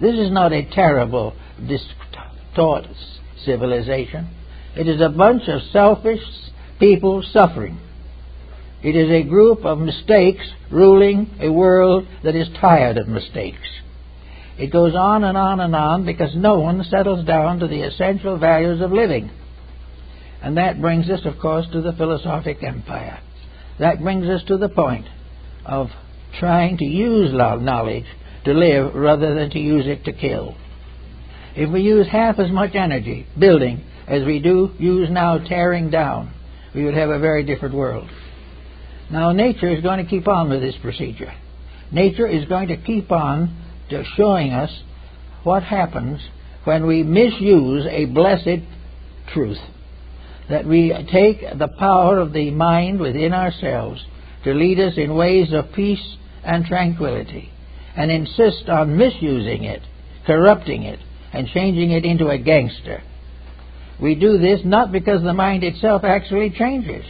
This is not a terrible, taught civilization. It is a bunch of selfish people suffering. It is a group of mistakes ruling a world that is tired of mistakes. It goes on and on and on because no one settles down to the essential values of living. And that brings us, of course, to the philosophic empire. That brings us to the point of trying to use knowledge to live rather than to use it to kill. If we use half as much energy building as we do use now tearing down, we would have a very different world. Now, nature is going to keep on with this procedure. Nature is going to keep on showing us what happens when we misuse a blessed truth. That we take the power of the mind within ourselves to lead us in ways of peace and tranquility, and insist on misusing it, corrupting it, and changing it into a gangster. We do this not because the mind itself actually changes.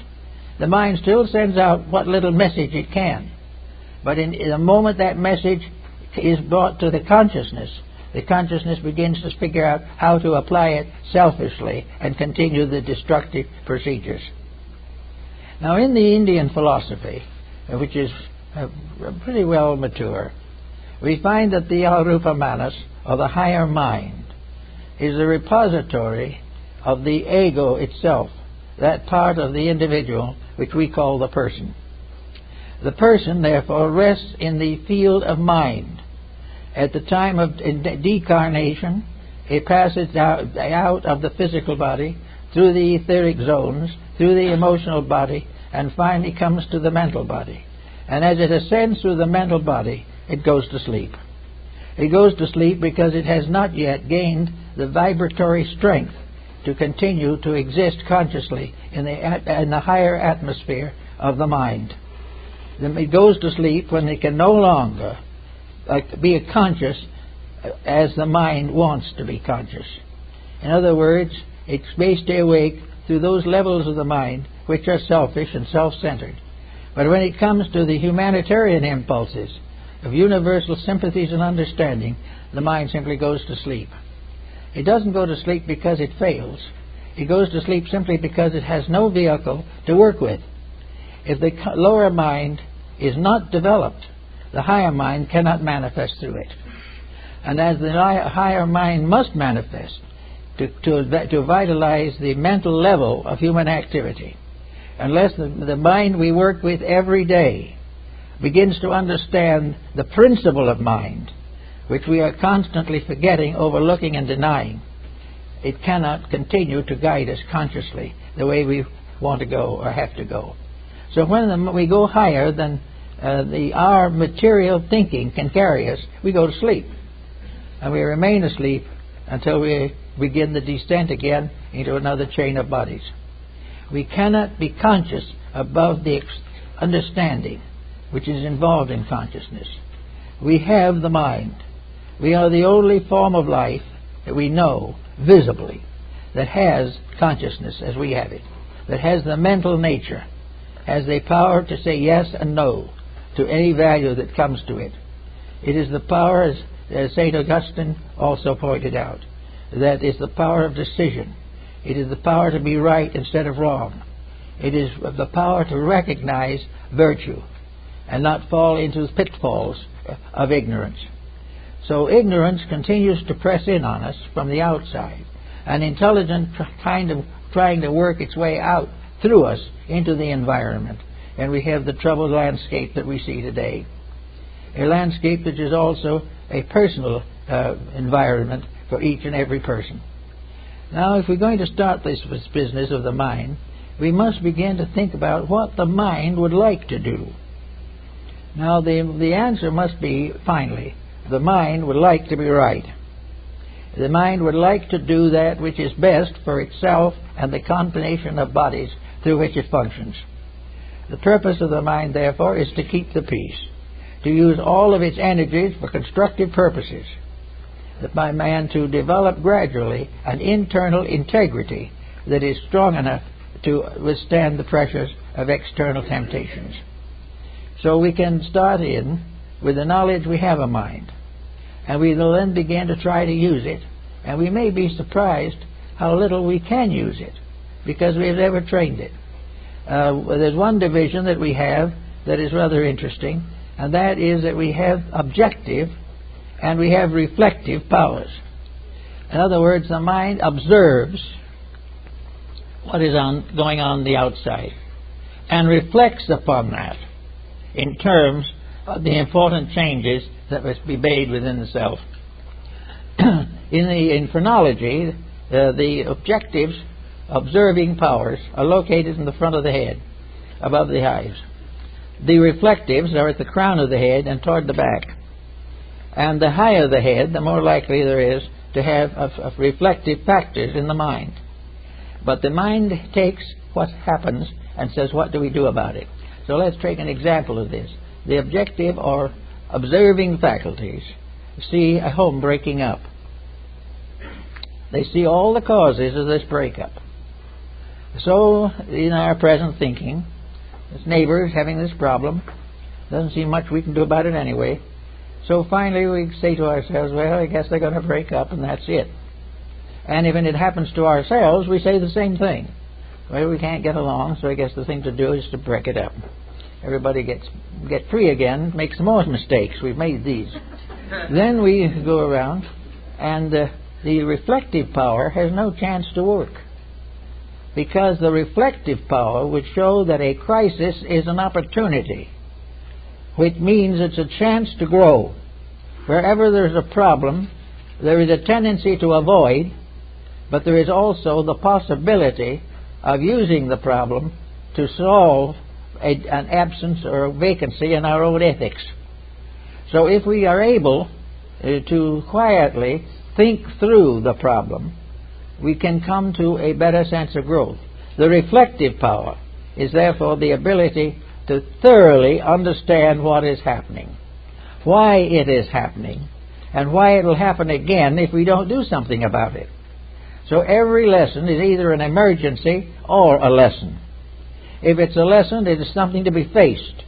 The mind still sends out what little message it can. But in the moment that message is brought to the consciousness begins to figure out how to apply it selfishly and continue the destructive procedures. Now, in the Indian philosophy, which is pretty well mature, we find that the Arupa Manas, or the higher mind, is the repository of the ego itself, that part of the individual which we call the person. The person, therefore, rests in the field of mind. At the time of decarnation, it passes out of the physical body, through the etheric zones, through the emotional body, and finally comes to the mental body. And as it ascends through the mental body, it goes to sleep. It goes to sleep because it has not yet gained the vibratory strength to continue to exist consciously in the higher atmosphere of the mind. Then it goes to sleep when it can no longer be conscious as the mind wants to be conscious. In other words, it may stay awake through those levels of the mind which are selfish and self-centered. But when it comes to the humanitarian impulses of universal sympathies and understanding, the mind simply goes to sleep. It doesn't go to sleep because it fails. It goes to sleep simply because it has no vehicle to work with. If the lower mind is not developed, the higher mind cannot manifest through it. And as the higher mind must manifest to vitalize the mental level of human activity, unless the mind we work with every day begins to understand the principle of mind, which we are constantly forgetting, overlooking, and denying, it cannot continue to guide us consciously the way we want to go or have to go. So when we go higher than our material thinking can carry us, we go to sleep. And we remain asleep until we begin the descent again into another chain of bodies. We cannot be conscious above the understanding which is involved in consciousness. We have the mind. We are the only form of life that we know visibly that has consciousnness as we have it, that has the mental nature, has the power to say yes and no to any value that comes to it. It is the power, as St. Augustine also pointed out, that is the power of decision. It is the power to be right instead of wrong. It is the power to recognize virtue and not fall into the pitfalls of ignorance. So ignorance continues to press in on us from the outside, an intelligent kind of trying to work its way out through us into the environment. And we have the troubled landscape that we see today. A landscape which is also a personal environment for each and every person. Now, if we're going to start this business of the mind, we must begin to think about what the mind would like to do. Now, the answer must be, finally, the mind would like to be right. The mind would like to do that which is best for itself and the combination of bodies through which it functions. The purpose of the mind, therefore, is to keep the peace, to use all of its energies for constructive purposes, that by man to develop gradually an internal integrity that is strong enough to withstand the pressures of external temptations. So we can start in with the knowledge we have a mind, and we will then begin to try to use it, and we may be surprised how little we can use it, because we have never trained it. There's one division that we have that is rather interesting, and that is that we have objective and we have reflective powers. In other words, the mind observes what is going on the outside and reflects upon that in terms of the important changes that must be made within the self. In phrenology, the objectives, observing powers, are located in the front of the head, above the eyes. The reflectives are at the crown of the head and toward the back. And the higher the head, the more likely there is to have reflective factors in the mind. But the mind takes what happens and says, what do we do about it? So let's take an example of this. The objective or observing faculties see a home breaking up. They see all the causes of this breakup. So, in our present thinking, this neighbor is having this problem. Doesn't seem much we can do about it anyway. So finally we say to ourselves, well, I guess they're going to break up and that's it. And if it happens to ourselves, we say the same thing. Well, we can't get along, so I guess the thing to do is to break it up. Everybody get free again, make some more mistakes. We've made these. Then we go around, and the reflective power has no chance to work, because the reflective power would show that a crisis is an opportunity, which means it's a chance to grow. Wherever there's a problem, there is a tendency to avoid, but there is also the possibility of using the problem to solve an absence or a vacancy in our own ethics. So if we are able to quietly think through the problem, we can come to a better sense of growth. The reflective power is therefore the ability to thoroughly understand what is happening, why it is happening, and why it will happen again if we don't do something about it. So every lesson is either an emergency or a lesson. If it's a lesson, it is something to be faced.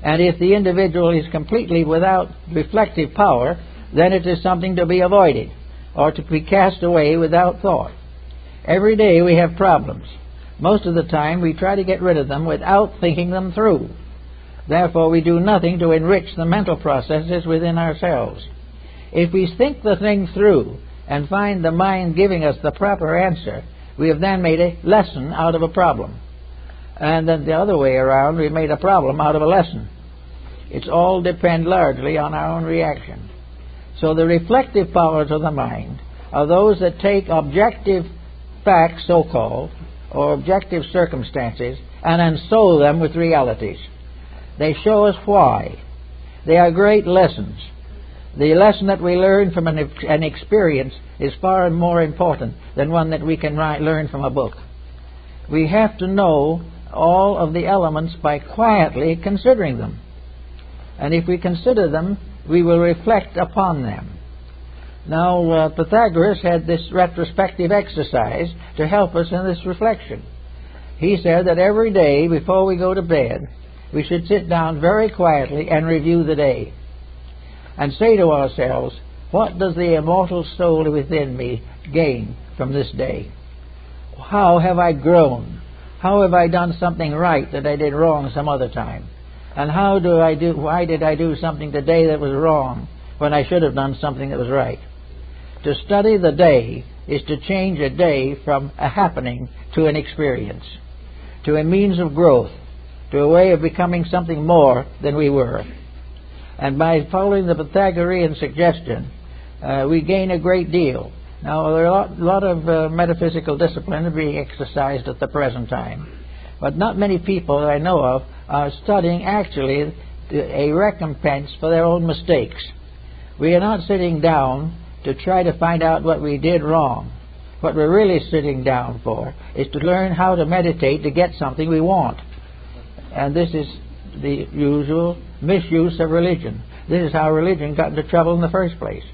And if the individual is completely without reflective power, then it is something to be avoided or to be cast away without thought. Every day we have problems. Most of the time we try to get rid of them without thinking them through. Therefore we do nothing to enrich the mental processes within ourselves. If we think the thing through and find the mind giving us the proper answer, we have then made a lesson out of a problem. And then the other way around, we've made a problem out of a lesson. It's all depend largely on our own reaction. So the reflective powers of the mind are those that take objective facts, so-called, or objective circumstances, and ensoul them with realities. They show us why. They are great lessons. The lesson that we learn from an experience is far more important than one that we can learn from a book. We have to know all of the elements by quietly considering them. And if we consider them, we will reflect upon them. Now, Pythagoras had this retrospective exercise to help us in this reflection. He said that every day before we go to bed, we should sit down very quietly and review the day and say to ourselves, what does the immortal soul within me gain from this day? How have I grown? How have I done something right that I did wrong some other time? And why did I do something today that was wrong when I should have done something that was right? To study the day is to change a day from a happening to an experience, to a means of growth, to a way of becoming something more than we were. And by following the Pythagorean suggestion, we gain a great deal. Now, there are a lot of metaphysical disciplines being exercised at the present time, but not many people that I know of are studying actually a recompense for their own mistakes. We are not sitting down to try to find out what we did wrong. What we're really sitting down for is to learn how to meditate to get something we want. And this is the usual misuse of religion. This is how religion got into trouble in the first place.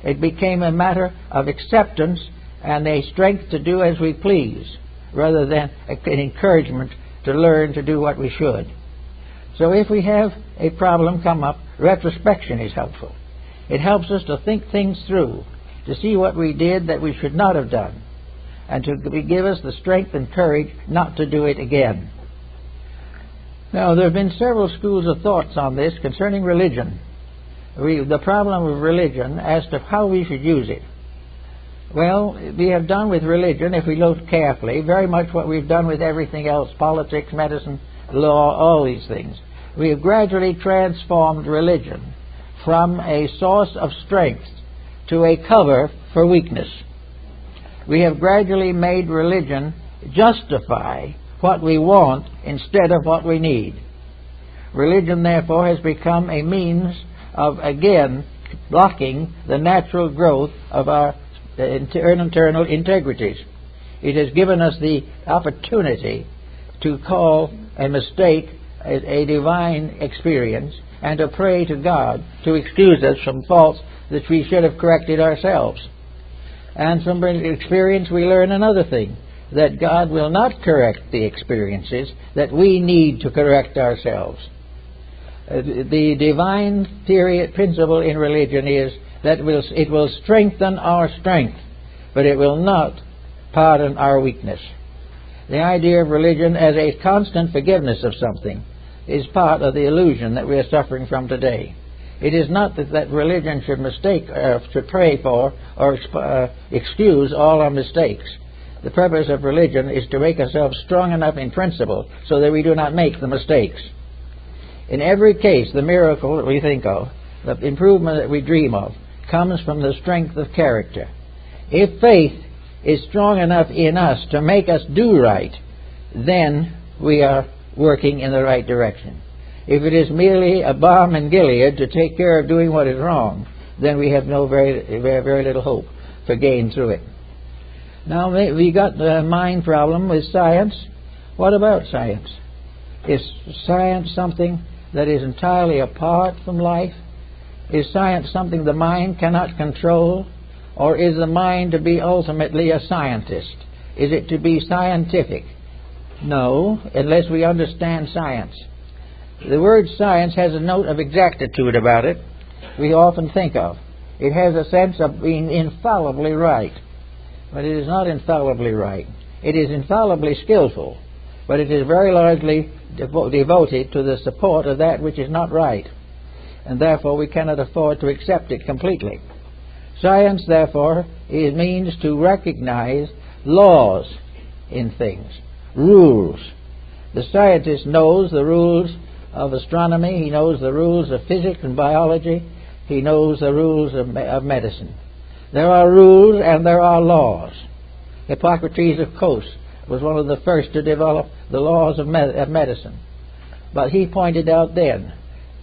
It became a matter of acceptance and a strength to do as we please, rather than an encouragement to learn to do what we should. So if we have a problem come up, retrospection is helpful. It helps us to think things through, to see what we did that we should not have done, and to give us the strength and courage not to do it again. Now, there have been several schools of thoughts on this concerning religion. The problem of religion as to how we should use it. Well, we have done with religion, if we look carefully, very much what we've done with everything else, politics, medicine, law, all these things. We have gradually transformed religion from a source of strength to a cover for weakness. We have gradually made religion justify what we want instead of what we need. Religion, therefore, has become a means of, again, blocking the natural growth of our internal integrities. It has given us the opportunity to call a mistake a divine experience and to pray to God to excuse us from faults that we should have corrected ourselves. And from experience we learn another thing, that God will not correct the experiences that we need to correct ourselves. The divine principle in religion is that it will strengthen our strength, but it will not pardon our weakness. The idea of religion as a constant forgiveness of something is part of the illusion that we are suffering from today. It is not that religion should pray for or excuse all our mistakes. The purpose of religion is to make ourselves strong enough in principle so that we do not make the mistakes. In every case, the miracle that we think of, the improvement that we dream of, comes from the strength of character. If faith is strong enough in us to make us do right, then we are working in the right direction. If it is merely a balm in Gilead to take care of doing what is wrong, then we have very little hope for gain through it. Now, we got the mind problem with science. What about science? Is science something that is entirely apart from life? Is science something the mind cannot control? Or is the mind to be ultimately a scientist? Is it to be scientific? No, unless we understand science. The word science has a note of exactitude about it we often think of. It has a sense of being infallibly right. But it is not infallibly right. It is infallibly skillful, but it is very largely devoted to the support of that which is not right, and therefore we cannot afford to accept it completely. Science, therefore, means to recognize laws in things, rules. The scientist knows the rules of astronomy, he knows the rules of physics and biology, he knows the rules of medicine. There are rules and there are laws. Hippocrates of Kos was one of the first to develop the laws of medicine. But he pointed out then,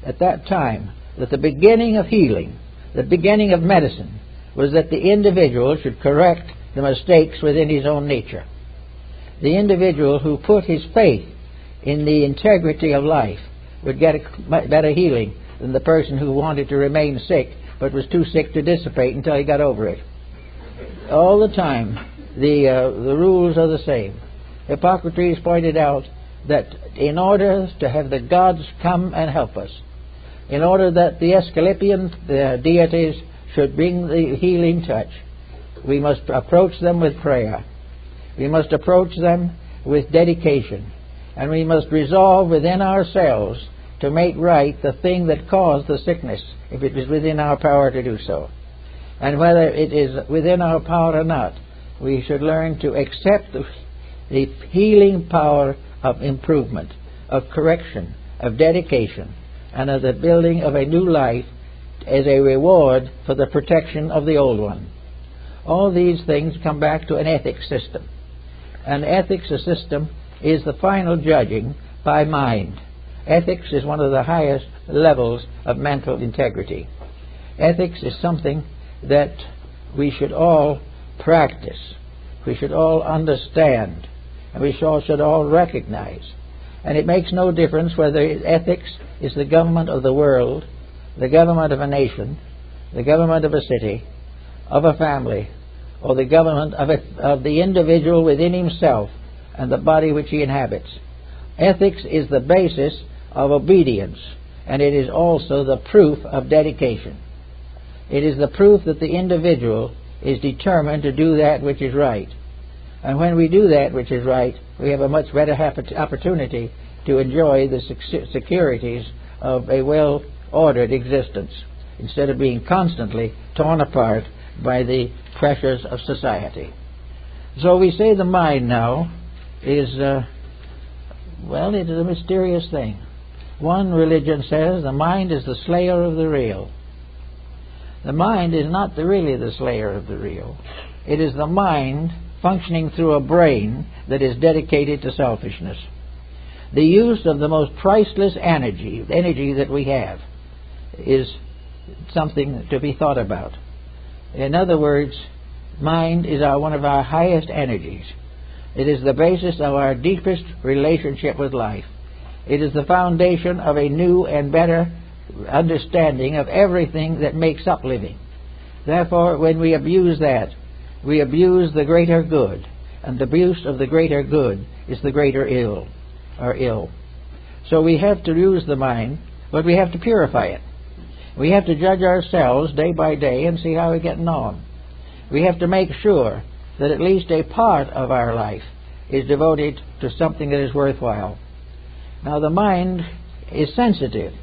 at that time, that the beginning of healing, the beginning of medicine, was that the individual should correct the mistakes within his own nature. The individual who put his faith in the integrity of life would get a better healing than the person who wanted to remain sick but was too sick to dissipate until he got over it. All the time, the rules are the same. Hippocrates pointed out that in order to have the gods come and help us, in order that the Asclepian deities should bring the healing touch, we must approach them with prayer. We must approach them with dedication. And we must resolve within ourselves to make right the thing that caused the sickness, if it is within our power to do so. And whether it is within our power or not, we should learn to accept the healing power of improvement, of correction, of dedication, and of the building of a new life as a reward for the protection of the old one. All these things come back to an ethics system. An ethics system is the final judging by mind. Ethics is one of the highest levels of mental integrity. Ethics is something that we should all practice, we should all understand, and we should all recognize. And it makes no difference whether ethics is the government of the world, the government of a nation, the government of a city, of a family, or the government of the individual within himself and the body which he inhabits. Ethics is the basis of obedience, and it is also the proof of dedication. It is the proof that the individual is determined to do that which is right. And when we do that which is right, we have a much better opportunity to enjoy the securities of a well-ordered existence, instead of being constantly torn apart by the pressures of society. So we say the mind now is, it is a mysterious thing. One religion says the mind is the slayer of the real. The mind is not really the slayer of the real. It is the mind functioning through a brain that is dedicated to selfishness. The use of the most priceless energy that we have, is something to be thought about. In other words, mind is one of our highest energies. It is the basis of our deepest relationship with life. It is the foundation of a new and better understanding of everything that makes up living. Therefore, when we abuse that, we abuse the greater good, and the abuse of the greater good is the greater ill. So we have to use the mind, but we have to purify it. We have to judge ourselves day by day and see how we're getting on. We have to make sure that at least a part of our life is devoted to something that is worthwhile. Now, the mind is sensitive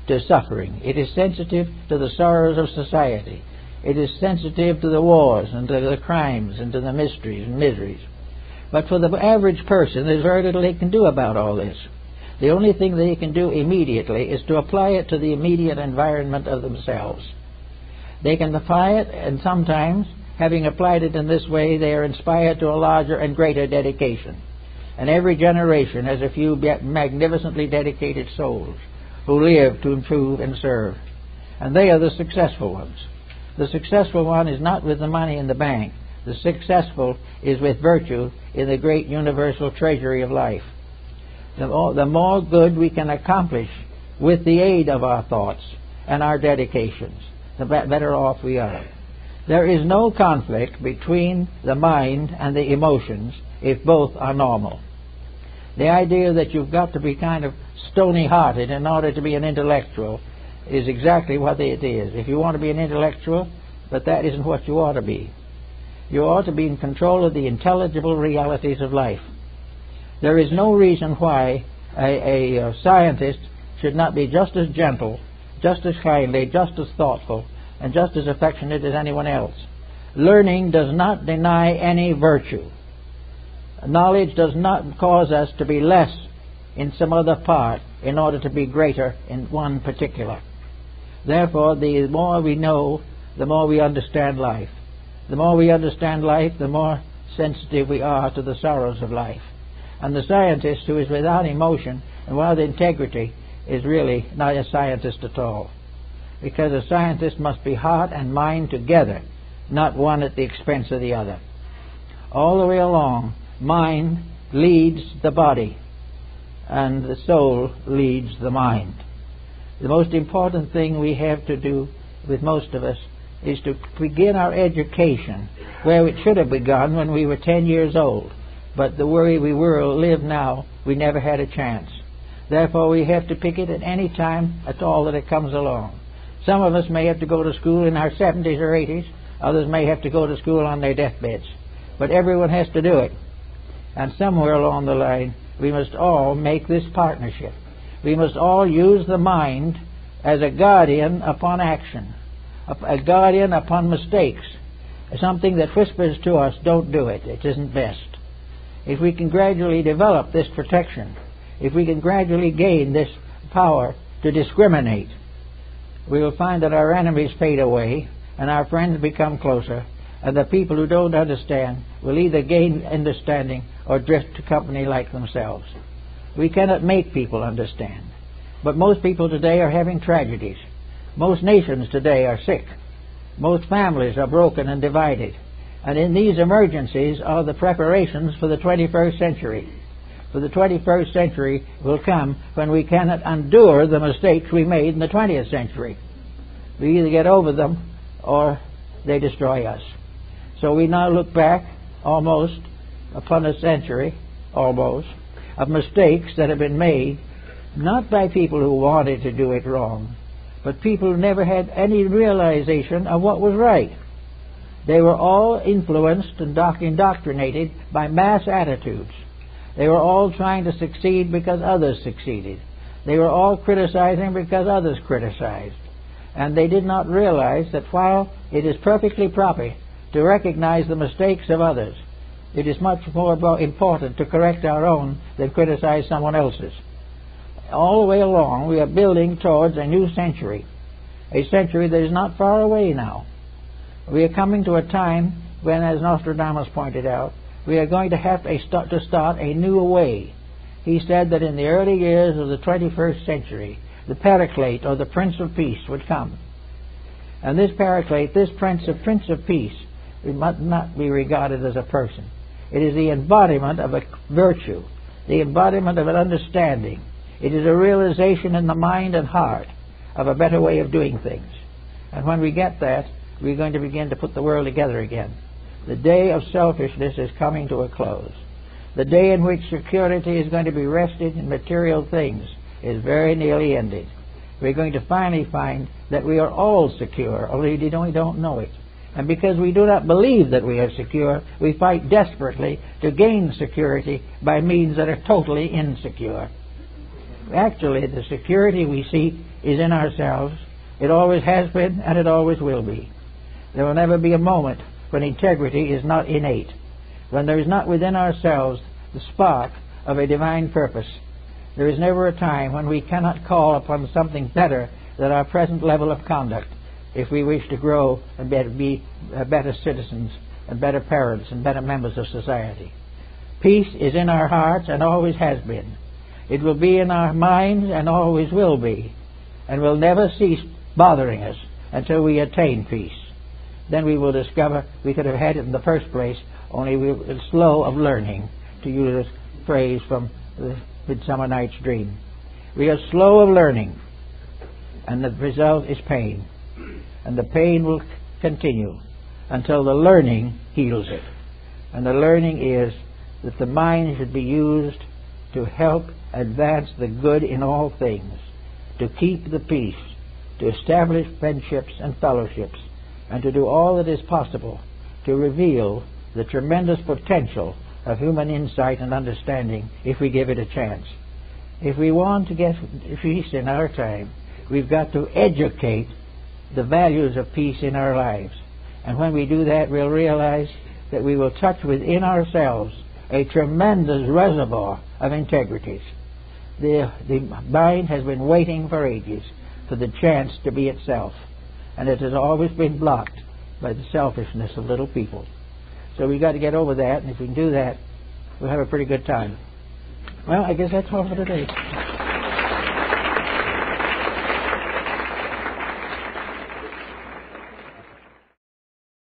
to suffering. It is sensitive to the sorrows of society. It is sensitive to the wars and to the crimes and to the mysteries and miseries. But for the average person, there's very little they can do about all this. The only thing they can do immediately is to apply it to the immediate environment of themselves. They can apply it, and sometimes, having applied it in this way, they are inspired to a larger and greater dedication. And every generation has a few magnificently dedicated souls who live to improve and serve. And they are the successful ones. The successful one is not with the money in the bank. The successful is with virtue in the great universal treasury of life. The more good we can accomplish with the aid of our thoughts and our dedications, the better off we are. There is no conflict between the mind and the emotions if both are normal. The idea that you've got to be kind of stony-hearted in order to be an intellectual is exactly what it is. If you want to be an intellectual, but that isn't what you ought to be. You ought to be in control of the intelligible realities of life. There is no reason why a scientist should not be just as gentle, just as kindly, just as thoughtful, and just as affectionate as anyone else. Learning does not deny any virtue. Knowledge does not cause us to be less in some other part in order to be greater in one particular. Therefore, the more we know, the more we understand life. The more we understand life, the more sensitive we are to the sorrows of life. And the scientist who is without emotion and without integrity is really not a scientist at all. Because a scientist must be heart and mind together, not one at the expense of the other. All the way along, mind leads the body, and the soul leads the mind. The most important thing we have to do with most of us is to begin our education where it should have begun when we were 10 years old. But the way we live now, we never had a chance. Therefore, we have to pick it at any time at all that it comes along. Some of us may have to go to school in our 70s or 80s. Others may have to go to school on their deathbeds. But everyone has to do it. And somewhere along the line, we must all make this partnership. We must all use the mind as a guardian upon action, a guardian upon mistakes, something that whispers to us, don't do it, it isn't best. If we can gradually develop this protection, if we can gradually gain this power to discriminate, we will find that our enemies fade away and our friends become closer, and the people who don't understand will either gain understanding or drift to company like themselves. We cannot make people understand. But most people today are having tragedies. Most nations today are sick. Most families are broken and divided. And in these emergencies are the preparations for the 21st century. For the 21st century will come when we cannot endure the mistakes we made in the 20th century. We either get over them or they destroy us. So we now look back almost upon a century, almost, of mistakes that have been made, not by people who wanted to do it wrong, but people who never had any realization of what was right. They were all influenced and indoctrinated by mass attitudes. They were all trying to succeed because others succeeded. They were all criticizing because others criticized. And they did not realize that while it is perfectly proper to recognize the mistakes of others, it is much more important to correct our own than criticize someone else's. All the way along, we are building towards a new century, a century that is not far away now. We are coming to a time when, as Nostradamus pointed out, we are going to have to start a new way. He said that in the early years of the 21st century, the Paraclete, or the Prince of Peace, would come. And this Paraclete, this Prince of Peace, must not be regarded as a person. It is the embodiment of a virtue, the embodiment of an understanding. It is a realization in the mind and heart of a better way of doing things. And when we get that, we're going to begin to put the world together again. The day of selfishness is coming to a close. The day in which security is going to be rested in material things is very nearly ended. We're going to finally find that we are all secure, although we don't know it. And because we do not believe that we are secure, we fight desperately to gain security by means that are totally insecure. Actually, the security we seek is in ourselves. It always has been, and it always will be. There will never be a moment when integrity is not innate, when there is not within ourselves the spark of a divine purpose. There is never a time when we cannot call upon something better than our present level of conduct if we wish to grow and be better citizens and better parents and better members of society. Peace is in our hearts and always has been. It will be in our minds and always will be, and will never cease bothering us until we attain peace. Then we will discover we could have had it in the first place, only we were slow of learning, to use a phrase from the Midsummer Night's Dream. We are slow of learning, and the result is pain. And the pain will continue until the learning heals it. And the learning is that the mind should be used to help advance the good in all things, to keep the peace, to establish friendships and fellowships, and to do all that is possible to reveal the tremendous potential of human insight and understanding if we give it a chance. If we want to get peace in our time, we've got to educate the values of peace in our lives. And when we do that, we'll realize that we will touch within ourselves a tremendous reservoir of integrities. The mind has been waiting for ages for the chance to be itself, and it has always been blocked by the selfishness of little people. So we've got to get over that, and if we can do that, we'll have a pretty good time. Well, I guess that's all for today.